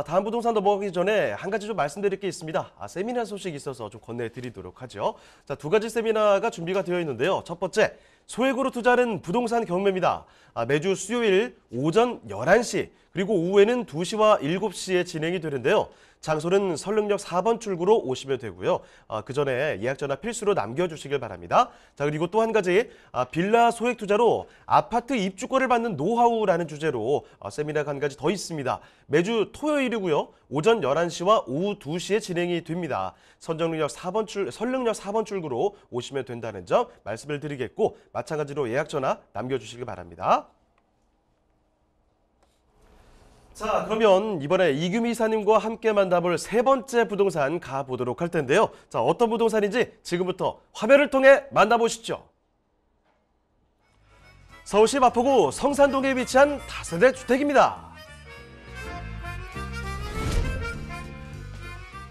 다음 부동산 넘어가기 전에 한 가지 좀 말씀드릴 게 있습니다. 세미나 소식이 있어서 좀 건네드리도록 하죠. 자, 두 가지 세미나가 준비가 되어 있는데요. 첫 번째, 소액으로 투자하는 부동산 경매입니다. 매주 수요일 오전 11시 그리고 오후에는 2시와 7시에 진행이 되는데요. 장소는 설릉역 4번 출구로 오시면 되고요. 그 전에 예약 전화 필수로 남겨주시길 바랍니다. 자, 그리고 또 한 가지, 빌라 소액 투자로 아파트 입주권을 받는 노하우라는 주제로 세미나가 한 가지 더 있습니다. 매주 토요일이고요. 오전 11시와 오후 2시에 진행이 됩니다. 설릉역 4번 출구로 오시면 된다는 점 말씀을 드리겠고, 마찬가지로 예약 전화 남겨주시길 바랍니다. 자, 그러면 이번에 이규미 이사님과 함께 만나볼 세 번째 부동산 가보도록 할 텐데요. 자, 어떤 부동산인지 지금부터 화면을 통해 만나보시죠. 서울시 마포구 성산동에 위치한 다세대 주택입니다.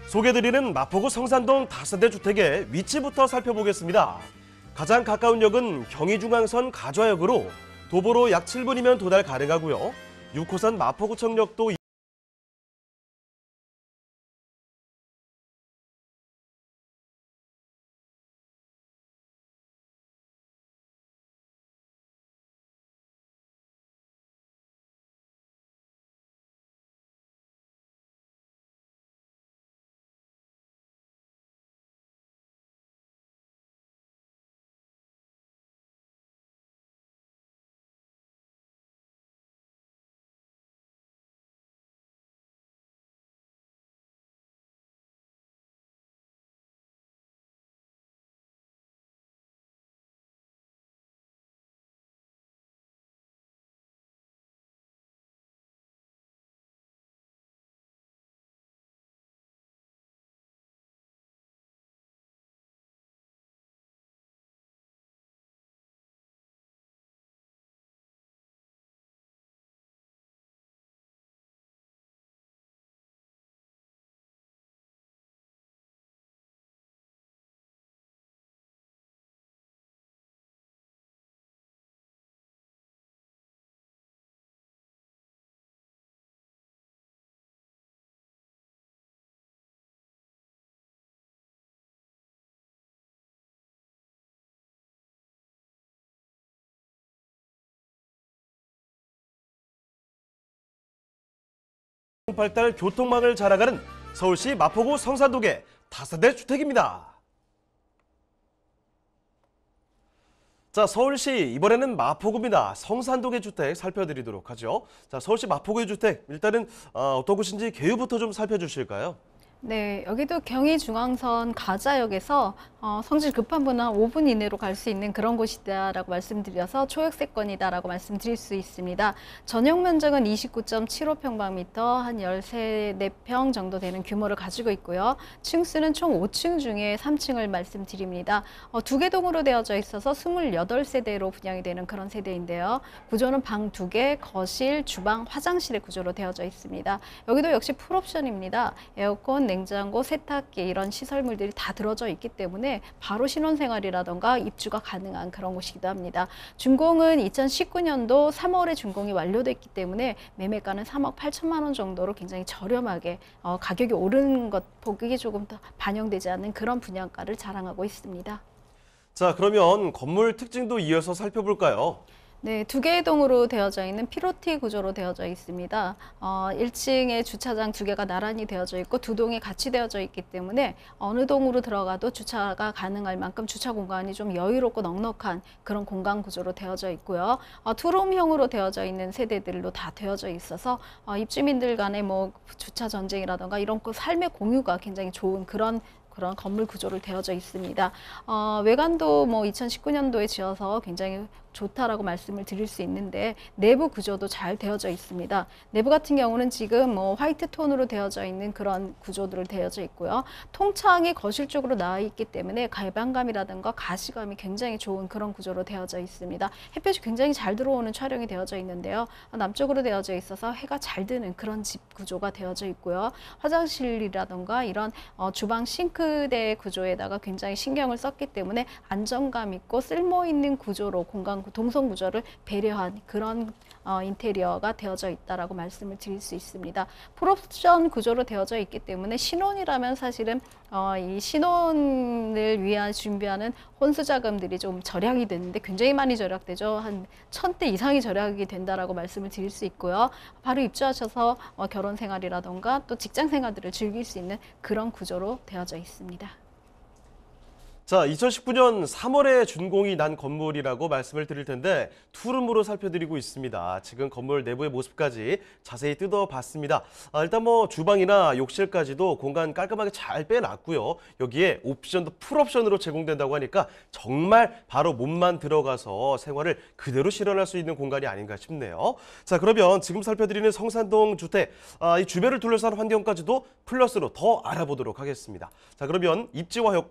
소개드리는 마포구 성산동 다세대 주택의 위치부터 살펴보겠습니다. 가장 가까운 역은 경의중앙선 가좌역으로 도보로 약 7분이면 도달 가능하고요. 6호선 마포구청역도 발달 교통망을 자랑하는 서울시 마포구 성산동의 다세대 주택입니다. 자, 서울시 이번에는 마포구입니다. 성산동의 주택 살펴드리도록 하죠. 자, 서울시 마포구의 주택 일단은 어떤 곳인지 개요부터 좀 살펴주실까요? 네, 여기도 경의중앙선 가좌역에서 성질 급한 분은 한 5분 이내로 갈 수 있는 그런 곳이다라고 말씀드려서 초역세권이다라고 말씀드릴 수 있습니다. 전용 면적은 29.75평방미터, 한 13, 14평 정도 되는 규모를 가지고 있고요. 층수는 총 5층 중에 3층을 말씀드립니다. 두 개 동으로 되어져 있어서 28세대로 분양이 되는 그런 세대인데요. 구조는 방 2개, 거실, 주방, 화장실의 구조로 되어져 있습니다. 여기도 역시 풀옵션입니다. 에어컨, 냉장고, 세탁기 이런 시설물들이 다 들어져 있기 때문에 바로 신혼생활이라던가 입주가 가능한 그런 곳이기도 합니다. 준공은 2019년도 3월에 준공이 완료됐기 때문에 매매가는 3억 8천만 원 정도로 굉장히 저렴하게 가격이 오르는 것 보기 조금 더 반영되지 않는 그런 분양가를 자랑하고 있습니다. 자, 그러면 건물 특징도 이어서 살펴볼까요? 네, 두 개의 동으로 되어져 있는 피로티 구조로 되어져 있습니다. 1층에 주차장 2개가 나란히 되어져 있고 두 동이 같이 되어져 있기 때문에 어느 동으로 들어가도 주차가 가능할 만큼 주차 공간이 좀 여유롭고 넉넉한 그런 공간 구조로 되어져 있고요. 투룸형으로 되어져 있는 세대들로 다 되어져 있어서 입주민들 간의 뭐 주차 전쟁이라던가 이런 삶의 공유가 굉장히 좋은 그런 건물 구조로 되어져 있습니다. 외관도 뭐 2019년도에 지어서 굉장히 좋다라고 말씀을 드릴 수 있는데 내부 구조도 잘 되어져 있습니다. 내부 같은 경우는 지금 뭐 화이트 톤으로 되어져 있는 그런 구조들을 되어져 있고요. 통창이 거실 쪽으로 나와 있기 때문에 개방감이라든가 가시감이 굉장히 좋은 그런 구조로 되어져 있습니다. 햇볕이 굉장히 잘 들어오는 촬영이 되어져 있는데요. 남쪽으로 되어져 있어서 해가 잘 드는 그런 집 구조가 되어져 있고요. 화장실이라든가 이런 주방 싱크대 구조에다가 굉장히 신경을 썼기 때문에 안정감 있고 쓸모 있는 구조로 공간 동선 구조를 배려한 그런 인테리어가 되어져 있다라고 말씀을 드릴 수 있습니다. 풀옵션 구조로 되어져 있기 때문에 신혼이라면 사실은 이 신혼을 위한 준비하는 혼수 자금들이 좀 절약이 되는데 굉장히 많이 절약되죠. 한 1,000대 이상이 절약이 된다라고 말씀을 드릴 수 있고요. 바로 입주하셔서 결혼 생활이라던가 또 직장 생활들을 즐길 수 있는 그런 구조로 되어져 있습니다. 자, 2019년 3월에 준공이 난 건물이라고 말씀을 드릴 텐데 투룸으로 살펴드리고 있습니다. 지금 건물 내부의 모습까지 자세히 뜯어봤습니다. 일단 뭐 주방이나 욕실까지도 공간 깔끔하게 잘 빼놨고요. 여기에 옵션도 풀옵션으로 제공된다고 하니까 정말 바로 몸만 들어가서 생활을 그대로 실현할 수 있는 공간이 아닌가 싶네요. 자, 그러면 지금 살펴드리는 성산동 주택, 이 주변을 둘러싼 환경까지도 플러스로 더 알아보도록 하겠습니다. 자, 그러면 입지와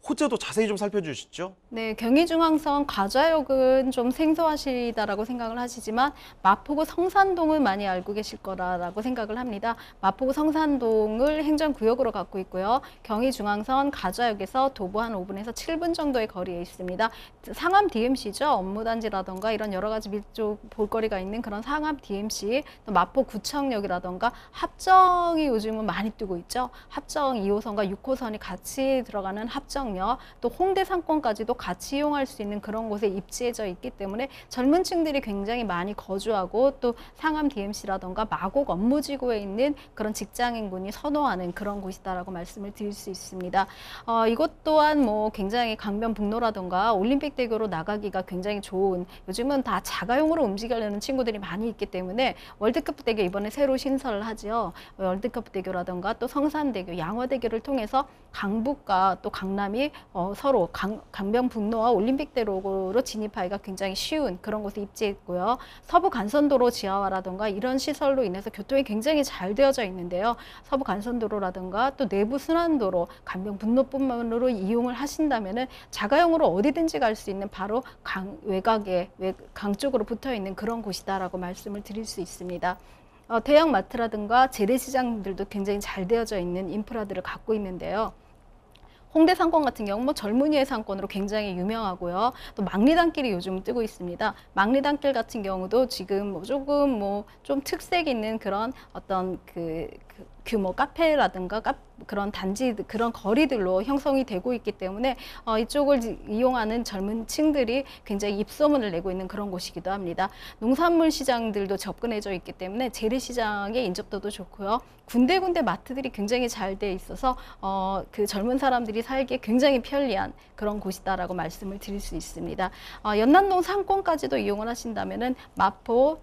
호재도 자세히 좀 살펴주시죠. 네, 경의중앙선 가좌역은 좀 생소하시다라고 생각을 하시지만 마포구 성산동은 많이 알고 계실 거라고 생각을 합니다. 마포구 성산동을 행정구역으로 갖고 있고요. 경의중앙선 가좌역에서 도보 한 5분에서 7분 정도의 거리에 있습니다. 상암 DMC죠. 업무단지라던가 이런 여러 가지 밀접 볼거리가 있는 그런 상암 DMC, 또 마포구청역이라던가 합정이 요즘은 많이 뜨고 있죠. 합정 2호선과 6호선이 같이 들어가는 합정역, 또 홍대 상권까지도 같이 이용할 수 있는 그런 곳에 입지해져 있기 때문에 젊은 층들이 굉장히 많이 거주하고 또 상암 DMC라던가 마곡 업무지구에 있는 그런 직장인군이 선호하는 그런 곳이다라고 말씀을 드릴 수 있습니다. 이것 또한 뭐 굉장히 강변북로라던가 올림픽대교로 나가기가 굉장히 좋은, 요즘은 다 자가용으로 움직이려는 친구들이 많이 있기 때문에 월드컵대교 이번에 새로 신설을 하죠. 월드컵대교라던가 또 성산대교, 양화대교를 통해서 강북과 또 강남이 서로 강변북로와 올림픽대로로 진입하기가 굉장히 쉬운 그런 곳에 입지했고요. 서부 간선도로 지하화라든가 이런 시설로 인해서 교통이 굉장히 잘 되어져 있는데요. 서부 간선도로라든가 또 내부 순환도로 강변북로뿐만으로 이용을 하신다면은 자가용으로 어디든지 갈 수 있는 바로 외곽에 강 쪽으로 붙어 있는 그런 곳이다라고 말씀을 드릴 수 있습니다. 대형 마트라든가 재래시장들도 굉장히 잘 되어져 있는 인프라들을 갖고 있는데요. 홍대 상권 같은 경우 뭐 젊은이의 상권으로 굉장히 유명하고요. 또 막리단길이 요즘 뜨고 있습니다. 막리단길 같은 경우도 지금 뭐 조금 뭐 좀 특색 있는 그런 어떤 규모 카페라든가 그런 단지, 그런 거리들로 형성이 되고 있기 때문에 이쪽을 이용하는 젊은 층들이 굉장히 입소문을 내고 있는 그런 곳이기도 합니다. 농산물 시장들도 접근해져 있기 때문에 재래시장의 인접도도 좋고요. 군데군데 마트들이 굉장히 잘 돼 있어서 그 젊은 사람들이 살기에 굉장히 편리한 그런 곳이다라고 말씀을 드릴 수 있습니다. 연남동 상권까지도 이용을 하신다면은 마포,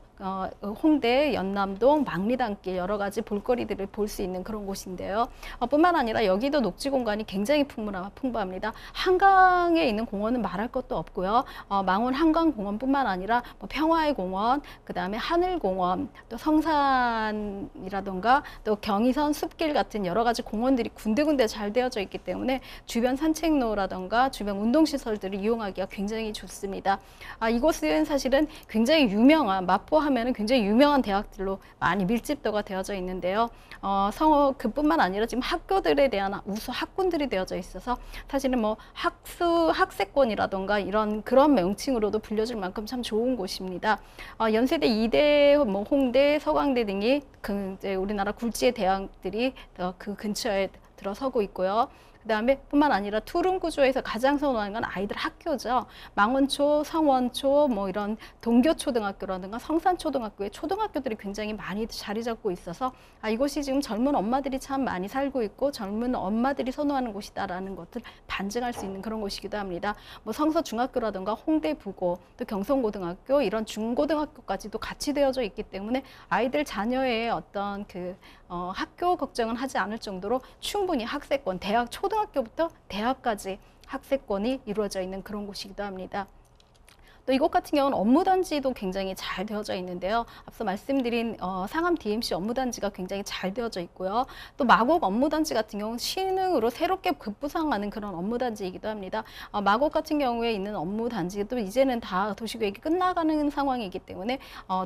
홍대, 연남동, 막리단길 여러 가지 볼거리들을 볼 수 있는 그런 곳인데요. 뿐만 아니라 여기도 녹지 공간이 굉장히 풍부합니다. 한강에 있는 공원은 말할 것도 없고요. 망원 한강공원뿐만 아니라 뭐 평화의 공원, 그 다음에 하늘공원, 또 성산이라던가 또 경의선 숲길 같은 여러 가지 공원들이 군데군데 잘 되어져 있기 때문에 주변 산책로라던가 주변 운동시설들을 이용하기가 굉장히 좋습니다. 이곳은 사실은 굉장히 유명한, 마포 하면은 굉장히 유명한 대학들로 많이 밀집도가 되어져 있는데요. 그뿐만 아니라 지금 학교들에 대한 우수 학군들이 되어져 있어서 사실은 뭐 학세권이라던가 그런 명칭으로도 불려질 만큼 참 좋은 곳입니다. 연세대, 이대, 뭐 홍대, 서강대 등이 이제 우리나라 굴지의 대학들이 그 근처에 들어서고 있고요. 그 다음에 뿐만 아니라 투룸 구조에서 가장 선호하는 건 아이들 학교죠. 망원초, 성원초, 뭐 이런 동교초등학교라든가 성산초등학교의 초등학교들이 굉장히 많이 자리 잡고 있어서 이곳이 지금 젊은 엄마들이 참 많이 살고 있고 젊은 엄마들이 선호하는 곳이다라는 것을 반증할 수 있는 그런 곳이기도 합니다. 뭐 성서중학교라든가 홍대부고, 또 경성고등학교 이런 중고등학교까지도 같이 되어져 있기 때문에 아이들 자녀의 어떤 학교 걱정은 하지 않을 정도로 충분히 학세권, 초등학교부터 대학까지 학세권이 이루어져 있는 그런 곳이기도 합니다. 또 이곳 같은 경우는 업무단지도 굉장히 잘 되어져 있는데요. 앞서 말씀드린 상암 DMC 업무단지가 굉장히 잘 되어져 있고요. 또 마곡 업무단지 같은 경우는 신흥으로 새롭게 급부상하는 그런 업무단지이기도 합니다. 마곡 같은 경우에 있는 업무단지도 이제는 다 도시계획이 끝나가는 상황이기 때문에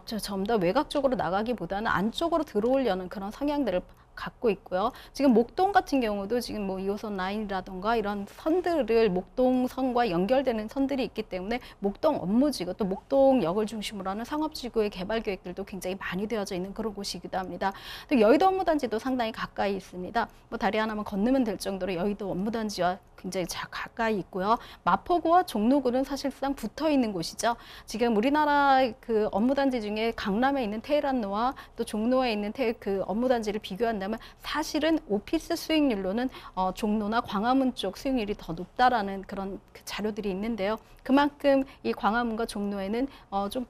좀 더 외곽 쪽으로 나가기보다는 안쪽으로 들어오려는 그런 성향들을 갖고 있고요. 지금 목동 같은 경우도 지금 뭐 2호선 라인이라던가 이런 선들을 목동선과 연결되는 선들이 있기 때문에 목동 업무지구 또 목동역을 중심으로 하는 상업지구의 개발 계획들도 굉장히 많이 되어져 있는 그런 곳이기도 합니다. 또 여의도 업무단지도 상당히 가까이 있습니다. 뭐 다리 하나만 건너면 될 정도로 여의도 업무단지와 굉장히 가까이 있고요. 마포구와 종로구는 사실상 붙어 있는 곳이죠. 지금 우리나라 그 업무단지 중에 강남에 있는 테헤란로와 또 종로에 있는 그 업무단지를 비교한다면 사실은 오피스 수익률로는 종로나 광화문 쪽 수익률이 더 높다라는 그런 자료들이 있는데요. 그만큼 이 광화문과 종로에는 좀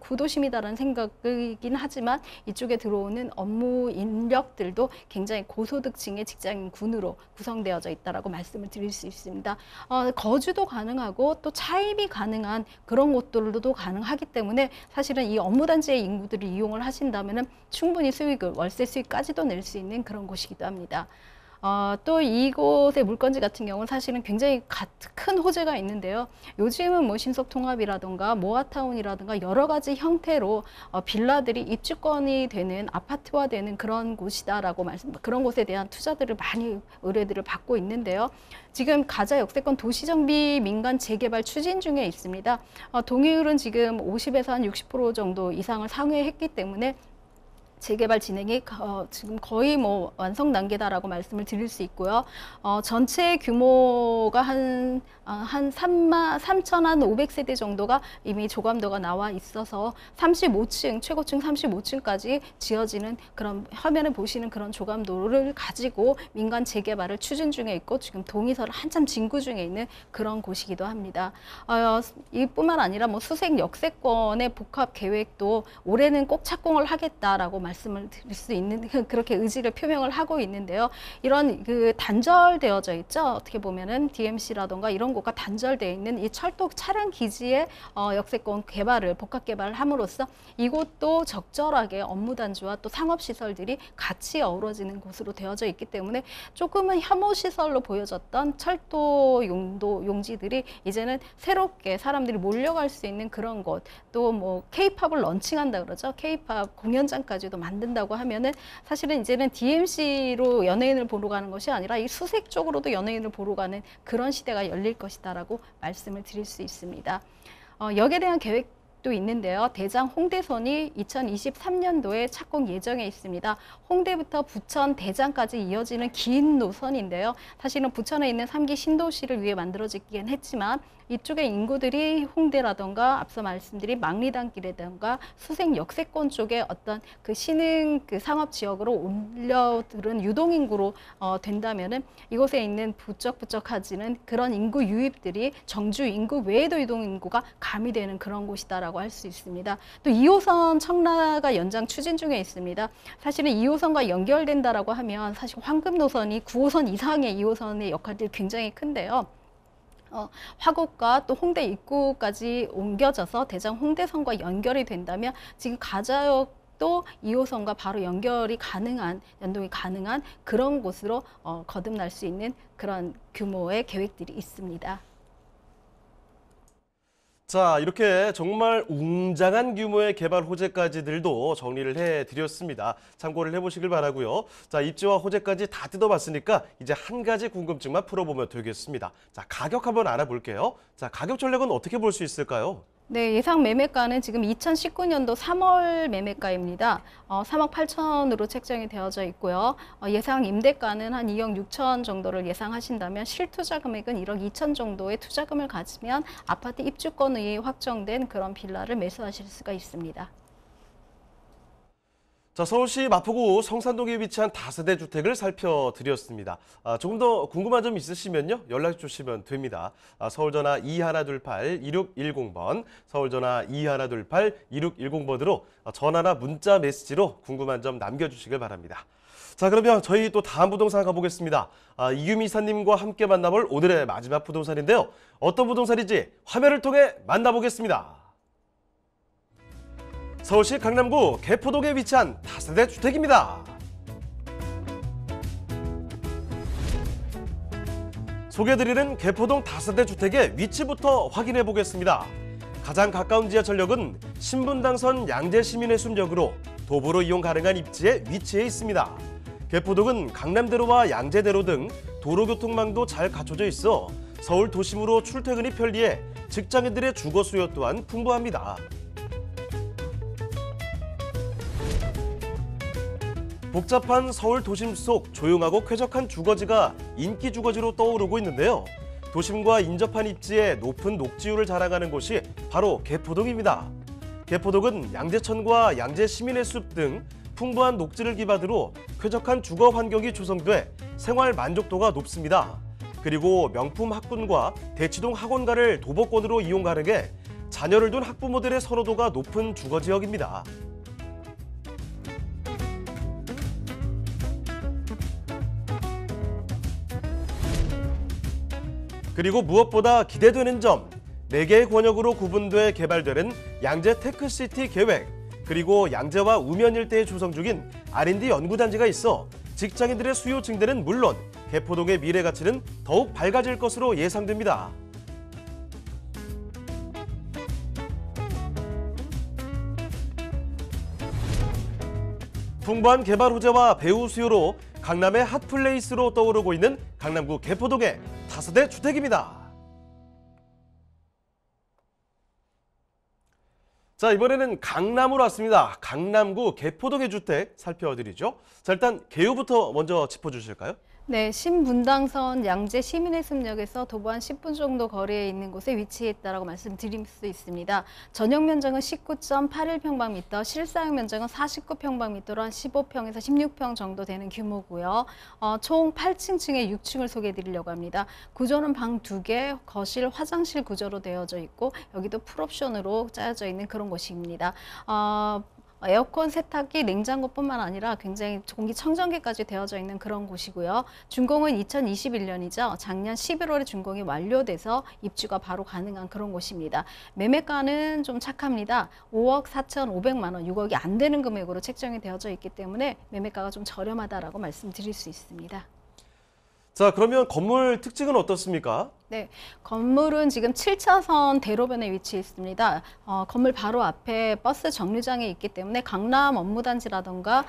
구도심이다라는 생각이긴 하지만 이쪽에 들어오는 업무 인력들도 굉장히 고소득층의 직장인군으로 구성되어져 있다라고 말씀을 드릴 수 있습니다. 거주도 가능하고 또 차입이 가능한 그런 곳들도 가능하기 때문에 사실은 이 업무단지의 인구들을 이용을 하신다면은 충분히 수익을 월세 수익까지도 낼 수 있는 그런 곳이기도 합니다. 또 이곳의 물건지 같은 경우는 사실은 굉장히 큰 호재가 있는데요. 요즘은 뭐 신속통합이라든가 모아타운이라든가 여러 가지 형태로 빌라들이 입주권이 되는 아파트화되는 그런 곳이다라고 그런 곳에 대한 투자들을 많이 의뢰들을 받고 있는데요. 지금 가자 역세권 도시정비 민간 재개발 추진 중에 있습니다. 동의율은 지금 50에서 한 60% 정도 이상을 상회했기 때문에 재개발 진행이 지금 거의 뭐 완성 단계다라고 말씀을 드릴 수 있고요. 전체 규모가 한 3,500세대 정도가 이미 조감도가 나와 있어서 35층, 최고층 35층까지 지어지는 그런 화면에 보시는 그런 조감도를 가지고 민간 재개발을 추진 중에 있고 지금 동의서를 한참 진구 중에 있는 그런 곳이기도 합니다. 이뿐만 아니라 뭐 수색 역세권의 복합 계획도 올해는 꼭 착공을 하겠다라고 말씀을 드릴 수 있는 그렇게 의지를 표명을 하고 있는데요. 이런 그 단절되어져 있죠. 어떻게 보면은 DMC라던가 이런 곳과 단절되어 있는 이 철도 차량 기지의 역세권 개발을 복합 개발을 함으로써 이곳도 적절하게 업무 단지와 또 상업 시설들이 같이 어우러지는 곳으로 되어져 있기 때문에 조금은 혐오 시설로 보여졌던 철도 용지들이 이제는 새롭게 사람들이 몰려갈 수 있는 그런 곳, 또 뭐 K-팝을 런칭한다 그러죠. K-팝 공연장까지도 만든다고 하면은 사실은 이제는 DMC로 연예인을 보러 가는 것이 아니라 이 수색 쪽으로도 연예인을 보러 가는 그런 시대가 열릴 것이다라고 말씀을 드릴 수 있습니다. 역에 대한 계획도 있는데요. 대장 홍대선이 2023년도에 착공 예정에 있습니다. 홍대부터 부천, 대장까지 이어지는 긴 노선인데요. 사실은 부천에 있는 3기 신도시를 위해 만들어지긴 했지만 이쪽의 인구들이 홍대라던가 앞서 말씀드린 망리단길이라던가 수색 역세권 쪽에 어떤 그 신흥 그 상업 지역으로 올려들은 유동인구로 된다면은 이곳에 있는 부쩍부쩍해지는 그런 인구 유입들이 정주 인구 외에도 유동인구가 가미되는 그런 곳이다라고 할 수 있습니다. 또 2호선 청라가 연장 추진 중에 있습니다. 사실은 2호선과 연결된다라고 하면 사실 황금 노선이 9호선 이상의 2호선의 역할들이 굉장히 큰데요. 화곡과 또 홍대 입구까지 옮겨져서 대장 홍대선과 연결이 된다면 지금 가자역도 2호선과 바로 연결이 가능한, 연동이 가능한 그런 곳으로 거듭날 수 있는 그런 규모의 계획들이 있습니다. 자, 이렇게 정말 웅장한 규모의 개발 호재까지들도 정리를 해드렸습니다. 참고를 해보시길 바라고요. 자, 입지와 호재까지 다 뜯어봤으니까 이제 한 가지 궁금증만 풀어보면 되겠습니다. 자, 가격 한번 알아볼게요. 자, 가격 전략은 어떻게 볼 수 있을까요? 네, 예상 매매가는 지금 2019년도 3월 매매가입니다. 3억 8천으로 책정이 되어져 있고요. 예상 임대가는 한 2억 6천 정도를 예상하신다면 실투자 금액은 1억 2천 정도의 투자금을 가지면 아파트 입주권이 확정된 그런 빌라를 매수하실 수가 있습니다. 자, 서울시 마포구 성산동에 위치한 다세대 주택을 살펴드렸습니다. 조금 더 궁금한 점 있으시면요, 연락 주시면 됩니다. 서울전화 2128-2610번, 서울전화 2128-2610번으로 전화나 문자 메시지로 궁금한 점 남겨주시길 바랍니다. 자, 그러면 저희 또 다음 부동산 가보겠습니다. 이유미 이사님과 함께 만나볼 오늘의 마지막 부동산인데요. 어떤 부동산인지 화면을 통해 만나보겠습니다. 서울시 강남구 개포동에 위치한 다세대 주택입니다. 소개해드리는 개포동 다세대 주택의 위치부터 확인해 보겠습니다. 가장 가까운 지하철역은 신분당선 양재시민회수역으로 도보로 이용 가능한 입지에 위치해 있습니다. 개포동은 강남대로와 양재대로 등 도로교통망도 잘 갖춰져 있어 서울 도심으로 출퇴근이 편리해 직장인들의 주거 수요 또한 풍부합니다. 복잡한 서울 도심 속 조용하고 쾌적한 주거지가 인기 주거지로 떠오르고 있는데요. 도심과 인접한 입지에 높은 녹지율을 자랑하는 곳이 바로 개포동입니다. 개포동은 양재천과 양재시민의 숲 등 풍부한 녹지를 기반으로 쾌적한 주거 환경이 조성돼 생활 만족도가 높습니다. 그리고 명품 학군과 대치동 학원가를 도보권으로 이용 가능해 자녀를 둔 학부모들의 선호도가 높은 주거 지역입니다. 그리고 무엇보다 기대되는 점, 4개의 권역으로 구분돼 개발되는 양재 테크시티 계획, 그리고 양재와 우면 일대에 조성 중인 R&D 연구단지가 있어 직장인들의 수요 증대는 물론 개포동의 미래 가치는 더욱 밝아질 것으로 예상됩니다. 풍부한 개발 호재와 배후 수요로 강남의 핫플레이스로 떠오르고 있는 강남구 개포동의 다세대 주택입니다. 자, 이번에는 강남으로 왔습니다. 강남구 개포동의 주택 살펴드리죠. 자, 일단 개요부터 먼저 짚어주실까요? 네, 신분당선 양재 시민회수역에서 도보 한 10분 정도 거리에 있는 곳에 위치해 있다고 말씀드릴 수 있습니다. 전용 면적은 19.81평방미터, 실사용 면적은 49평방미터로 한 15평에서 16평 정도 되는 규모고요. 총 8층층에 6층을 소개해 드리려고 합니다. 구조는 방 2개, 거실, 화장실 구조로 되어져 있고 여기도 풀옵션으로 짜여져 있는 그런 곳입니다. 에어컨, 세탁기, 냉장고뿐만 아니라 굉장히 공기청정기까지 되어져 있는 그런 곳이고요. 준공은 2021년이죠. 작년 11월에 준공이 완료돼서 입주가 바로 가능한 그런 곳입니다. 매매가는 좀 착합니다. 5억 4,500만 원, 6억이 안 되는 금액으로 책정이 되어져 있기 때문에 매매가가 좀 저렴하다라고 말씀드릴 수 있습니다. 자, 그러면 건물 특징은 어떻습니까? 네, 건물은 지금 7차선 대로변에 위치해 있습니다. 건물 바로 앞에 버스 정류장에 있기 때문에 강남 업무단지라던가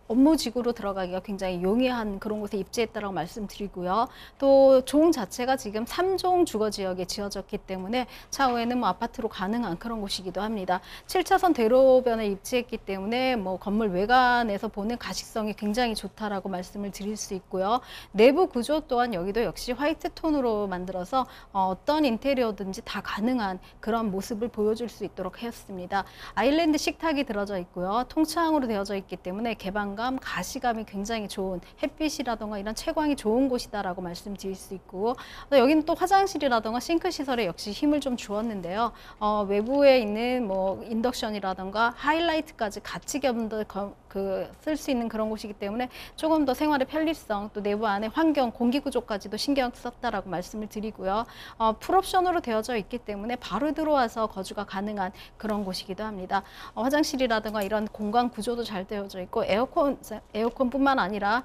업무지구로 들어가기가 굉장히 용이한 그런 곳에 입지했다고 말씀드리고요. 또 종 자체가 지금 3종 주거지역에 지어졌기 때문에 차후에는 아파트로 가능한 그런 곳이기도 합니다. 7차선 대로변에 입지했기 때문에 건물 외관에서 보는 가식성이 굉장히 좋다라고 말씀을 드릴 수 있고요. 내부 구조 또한 여기도 역시 화이트 톤으로 만들어서 어떤 인테리어든지 다 가능한 그런 모습을 보여줄 수 있도록 했습니다. 아일랜드 식탁이 들어져 있고요. 통창으로 되어져 있기 때문에 개방감, 가시감이 굉장히 좋은, 햇빛이라던가 이런 채광이 좋은 곳이다라고 말씀드릴 수 있고, 여기는 또 화장실이라던가 싱크 시설에 역시 힘을 좀 주었는데요. 외부에 있는 인덕션이라던가 하이라이트까지 같이 쓸 수 있는 그런 곳이기 때문에 조금 더 생활의 편리성, 또 내부 안에 환경, 공기 구조까지도 신경 썼다라고 말씀을 드리고요. 풀옵션으로 되어져 있기 때문에 바로 들어와서 거주가 가능한 그런 곳이기도 합니다. 화장실이라든가 이런 공간 구조도 잘 되어져 있고 에어컨뿐만 아니라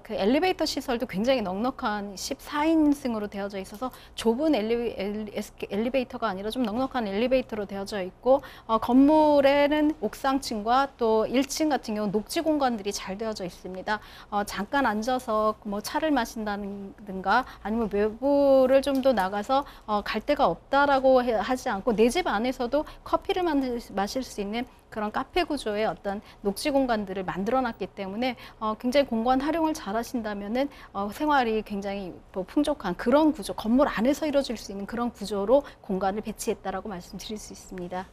그 엘리베이터 시설도 굉장히 넉넉한 14인승으로 되어져 있어서 좁은 엘리베이터가 아니라 좀 넉넉한 엘리베이터로 되어져 있고, 건물에는 옥상층과 또 1층 같은 경우 녹지 공간들이 잘 되어져 있습니다. 잠깐 앉아서 차를 마신다든가 아니면 외부를 좀 더 나가서 갈 데가 없다라고 하지 않고 내 집 안에서도 커피를 마실 수 있는 그런 카페 구조의 어떤 녹지 공간들을 만들어놨기 때문에 굉장히 공간 활용을 잘 하신다면은 생활이 굉장히 풍족한 그런 구조, 건물 안에서 이루어질 수 있는 그런 구조로 공간을 배치했다라고 말씀드릴 수 있습니다.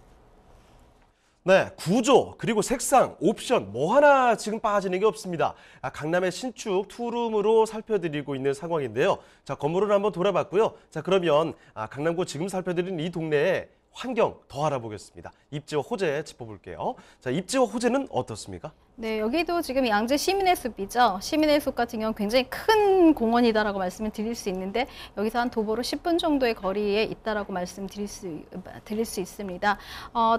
네, 구조, 그리고 색상, 옵션 하나 지금 빠지는 게 없습니다. 강남의 신축 투룸으로 살펴드리고 있는 상황인데요. 자, 건물을 한번 돌아봤고요. 자, 그러면 강남구 지금 살펴드린 이 동네에 환경 더 알아보겠습니다. 입지와 호재 짚어볼게요. 자, 입지와 호재는 어떻습니까? 네, 여기도 지금 양재 시민의 숲이죠. 시민의 숲 같은 경우는 굉장히 큰 공원이다라고 말씀을 드릴 수 있는데 여기서 한 도보로 10분 정도의 거리에 있다라고 말씀드릴 수 있습니다.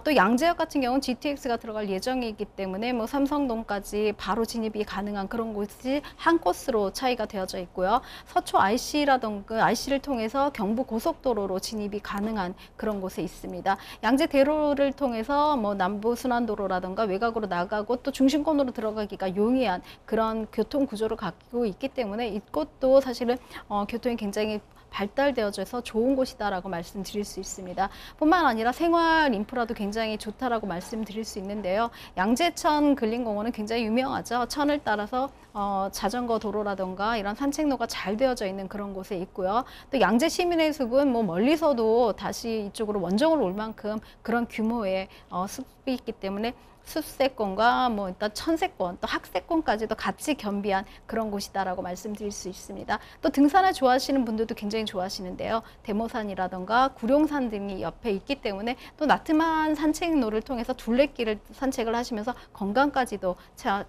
또 양재역 같은 경우는 GTX가 들어갈 예정이기 때문에 뭐 삼성동까지 바로 진입이 가능한 그런 곳이 한 코스로 차이가 되어져 있고요. 서초 IC라던가 IC를 통해서 경부 고속도로로 진입이 가능한 그런 곳에 있습니다. 양재 대로를 통해서 뭐 남부 순환도로라던가 외곽으로 나가고 또 중심 으로 들어가기가 용이한 그런 교통 구조를 갖고 있기 때문에 이곳도 사실은 교통이 굉장히 발달되어져서 좋은 곳이다라고 말씀드릴 수 있습니다. 뿐만 아니라 생활 인프라도 굉장히 좋다라고 말씀드릴 수 있는데요. 양재천 근린공원은 굉장히 유명하죠. 천을 따라서 자전거 도로라던가 이런 산책로가 잘 되어져 있는 그런 곳에 있고요. 또 양재 시민의 숲은 뭐 멀리서도 다시 이쪽으로 원정으로 올 만큼 그런 규모의 숲이 있기 때문에 숲세권과 뭐 일단 천세권 또 학세권까지도 같이 겸비한 그런 곳이다라고 말씀드릴 수 있습니다. 또 등산을 좋아하시는 분들도 굉장히 좋아하시는데요. 대모산이라던가 구룡산 등이 옆에 있기 때문에 또 나트만 산책로를 통해서 둘레길을 산책을 하시면서 건강까지도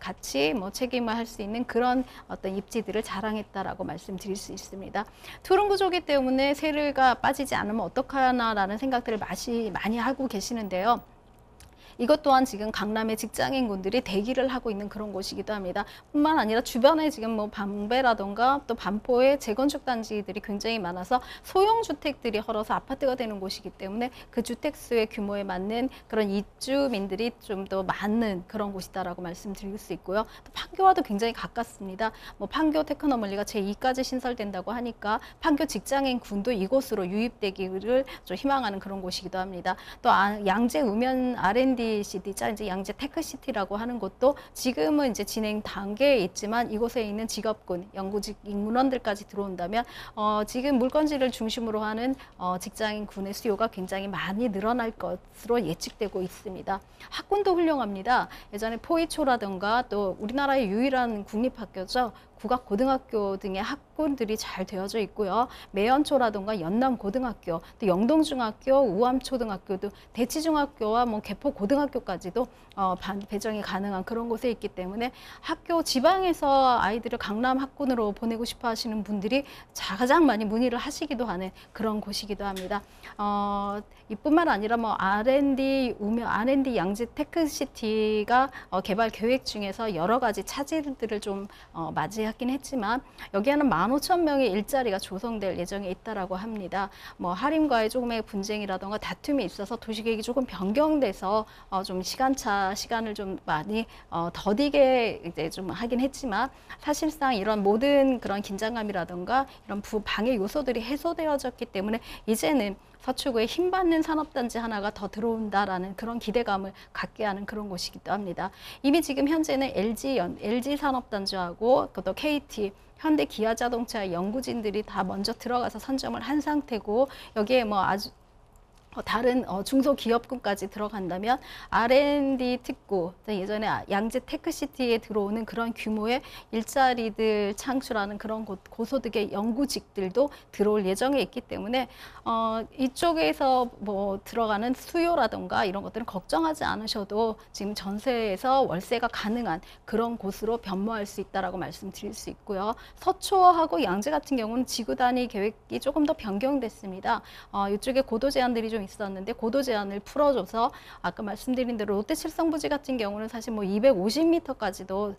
같이 뭐 책임을 할 수 있는 그런 어떤 입지들을 자랑했다라고 말씀드릴 수 있습니다. 투룸 구조기 때문에 세르가 빠지지 않으면 어떡하나라는 생각들을 많이 하고 계시는데요. 이것 또한 지금 강남의 직장인분들이 대기를 하고 있는 그런 곳이기도 합니다. 뿐만 아니라 주변에 지금 뭐 방배라던가 또 반포에 재건축 단지들이 굉장히 많아서 소형 주택들이 헐어서 아파트가 되는 곳이기 때문에 그 주택수의 규모에 맞는 그런 입주민들이 좀 더 많은 그런 곳이다라고 말씀드릴 수 있고요. 또 판교와도 굉장히 가깝습니다. 뭐 판교 테크노멀리가 제2까지 신설된다고 하니까 판교 직장인 군도 이곳으로 유입되기를 좀 희망하는 그런 곳이기도 합니다. 또 양재 우면 R&D 시티자 이제 양재 테크시티라고 하는 곳도 지금은 이제 진행 단계에 있지만 이곳에 있는 직업군, 연구직 인문원들까지 들어온다면 지금 물건지를 중심으로 하는 직장인 군의 수요가 굉장히 많이 늘어날 것으로 예측되고 있습니다. 학군도 훌륭합니다. 예전에 포이초라든가 또 우리나라의 유일한 국립학교죠. 국악고등학교 등의 학군들이 잘 되어져 있고요. 매연초라든가 연남고등학교, 또 영동중학교, 우암초등학교도 대치중학교와 뭐 개포고등학교까지도 배정이 가능한 그런 곳에 있기 때문에 학교 지방에서 아이들을 강남 학군으로 보내고 싶어 하시는 분들이 가장 많이 문의를 하시기도 하는 그런 곳이기도 합니다. 이뿐만 아니라 뭐 R&D 양재 테크시티가 개발 계획 중에서 여러 가지 차질들을 좀 맞이하긴 했지만 여기에는 15,000명의 일자리가 조성될 예정에 있다라고 합니다. 뭐 하림과의 조금의 분쟁이라던가 다툼이 있어서 도시계획이 조금 변경돼서 좀 시간을 좀 많이 더디게 이제 좀 하긴 했지만 사실상 이런 모든 그런 긴장감이라던가 이런 방해 요소들이 해소되어졌기 때문에 이제는 서초구에 힘받는 산업단지 하나가 더 들어온다라는 그런 기대감을 갖게 하는 그런 곳이기도 합니다. 이미 지금 현재는 LG 산업단지하고 또 KT, 현대 기아자동차 연구진들이 다 먼저 들어가서 선점을 한 상태고 여기에 뭐 아주 다른 중소기업군까지 들어간다면 R&D 특구, 예전에 양재 테크시티에 들어오는 그런 규모의 일자리들 창출하는 그런 고소득의 연구직들도 들어올 예정에 있기 때문에 이쪽에서 뭐 들어가는 수요라던가 이런 것들은 걱정하지 않으셔도 지금 전세에서 월세가 가능한 그런 곳으로 변모할 수 있다라고 말씀드릴 수 있고요. 서초하고 양재 같은 경우는 지구 단위 계획이 조금 더 변경됐습니다. 이쪽에 고도 제한들이 좀 있었는데 고도 제한을 풀어줘서 아까 말씀드린 대로 롯데 칠성부지 같은 경우는 사실 뭐 250m까지도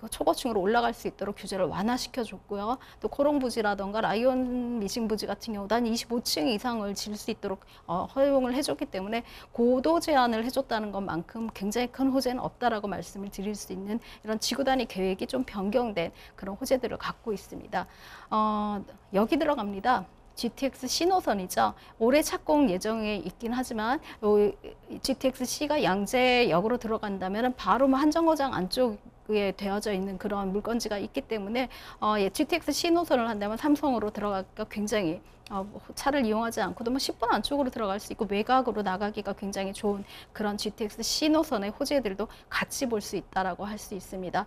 초고층으로 올라갈 수 있도록 규제를 완화시켜줬고요. 또 코롱부지라던가 라이온 미싱부지 같은 경우도 한 25층 이상을 지을 수 있도록 허용을 해줬기 때문에 고도 제한을 해줬다는 것만큼 굉장히 큰 호재는 없다라고 말씀을 드릴 수 있는 이런 지구 단위 계획이 좀 변경된 그런 호재들을 갖고 있습니다. 여기 들어갑니다. GTX C노선이죠. 올해 착공 예정에 있긴 하지만 GTX C가 양재역으로 들어간다면 바로 뭐 한정거장 안쪽에 되어져 있는 그런 물건지가 있기 때문에 GTX C노선을 한다면 삼성으로 들어가기가 굉장히 차를 이용하지 않고도 10분 안쪽으로 들어갈 수 있고 외곽으로 나가기가 굉장히 좋은 그런 GTX C노선의 호재들도 같이 볼 수 있다라고 할 수 있습니다.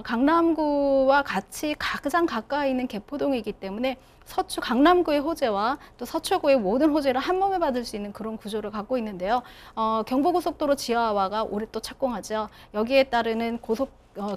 강남구와 같이 가장 가까이 있는 개포동이기 때문에 서초 강남구의 호재와 또 서초구의 모든 호재를 한 몸에 받을 수 있는 그런 구조를 갖고 있는데요. 경부고속도로 지하화가 올해 또 착공하죠. 여기에 따르는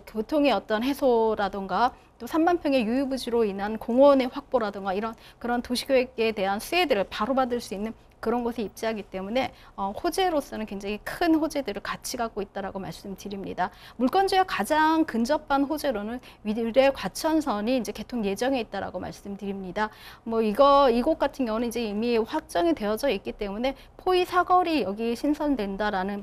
교통의 어떤 해소라던가 또 3만 평의 유휴부지로 인한 공원의 확보라든가 이런 그런 도시계획에 대한 수혜들을 바로 받을 수 있는 그런 곳에 입지하기 때문에 호재로서는 굉장히 큰 호재들을 같이 갖고 있다라고 말씀드립니다. 물건지와 가장 근접한 호재로는 위례 과천선이 이제 개통 예정에 있다라고 말씀드립니다. 이곳 같은 경우는 이제 이미 확정이 되어져 있기 때문에 포의 사거리 여기 신설된다라는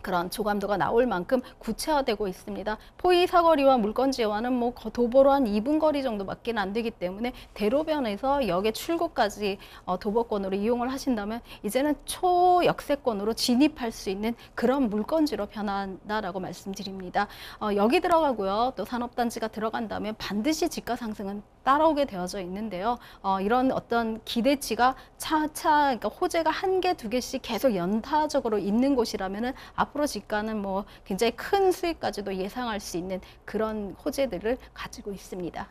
그런 조감도가 나올 만큼 구체화되고 있습니다. 포의 사거리와 물건지와는 도보로 한 2분 거리 정도밖에 안 되기 때문에 대로변에서 역의 출구까지 도보권으로 이용을 하신다면 이제는 초역세권으로 진입할 수 있는 그런 물건지로 변한다라고 말씀드립니다. 여기 들어가고요. 또 산업단지가 들어간다면 반드시 지가 상승은 따라오게 되어져 있는데요. 이런 어떤 기대치가 그러니까 호재가 한 개, 두 개씩 계속 연타적으로 있는 곳이라면은 앞으로 지가는 굉장히 큰 수익까지도 예상할 수 있는 그런 호재들을 가지고 있습니다.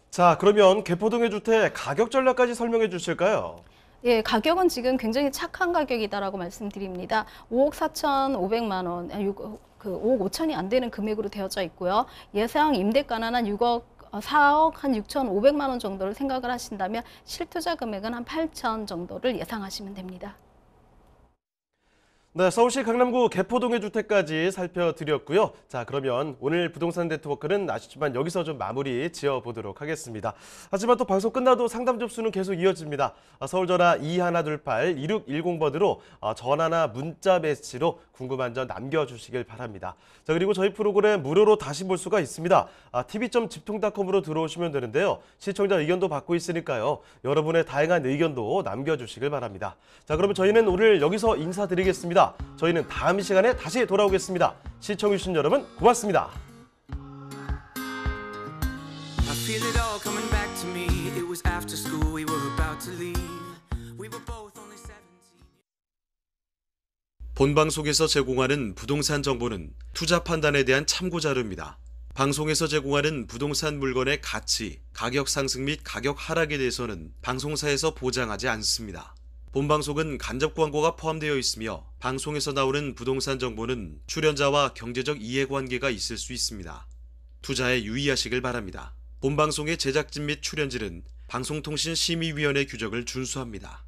자, 그러면 개포동의 주택 가격 전략까지 설명해 주실까요? 예, 가격은 지금 굉장히 착한 가격이다라고 말씀드립니다. 5억 4,500만 원, 5억 5천이 안 되는 금액으로 되어져 있고요. 예상 임대가는 한 4억 한 6,500만 원 정도를 생각을 하신다면 실투자 금액은 한 8천 정도를 예상하시면 됩니다. 네, 서울시 강남구 개포동의 주택까지 살펴드렸고요. 자, 그러면 오늘 부동산 네트워크는 아쉽지만 여기서 좀 마무리 지어보도록 하겠습니다. 하지만 또 방송 끝나도 상담 접수는 계속 이어집니다. 서울전화 2128-2610번으로 전화나 문자 메시지로 궁금한 점 남겨주시길 바랍니다. 자, 그리고 저희 프로그램 무료로 다시 볼 수가 있습니다. tv.집통닷컴으로 들어오시면 되는데요. 시청자 의견도 받고 있으니까요. 여러분의 다양한 의견도 남겨주시길 바랍니다. 자, 그러면 저희는 오늘 여기서 인사드리겠습니다. 저희는 다음 시간에 다시 돌아오겠습니다. 시청해주신 여러분 고맙습니다. I feel it all coming back to me. It was after school, we were about to leave. We were both only 17. 본방송에서 제공하는 부동산 정보는 투자 판단에 대한 참고 자료입니다. 방송에서 제공하는 부동산 물건의 가치, 가격 상승 및 가격 하락에 대해서는 방송사에서 보장하지 않습니다. 본방송은 간접 광고가 포함되어 있으며 방송에서 나오는 부동산 정보는 출연자와 경제적 이해관계가 있을 수 있습니다. 투자에 유의하시길 바랍니다. 본방송의 제작진 및 출연진은 방송통신심의위원회 규정을 준수합니다.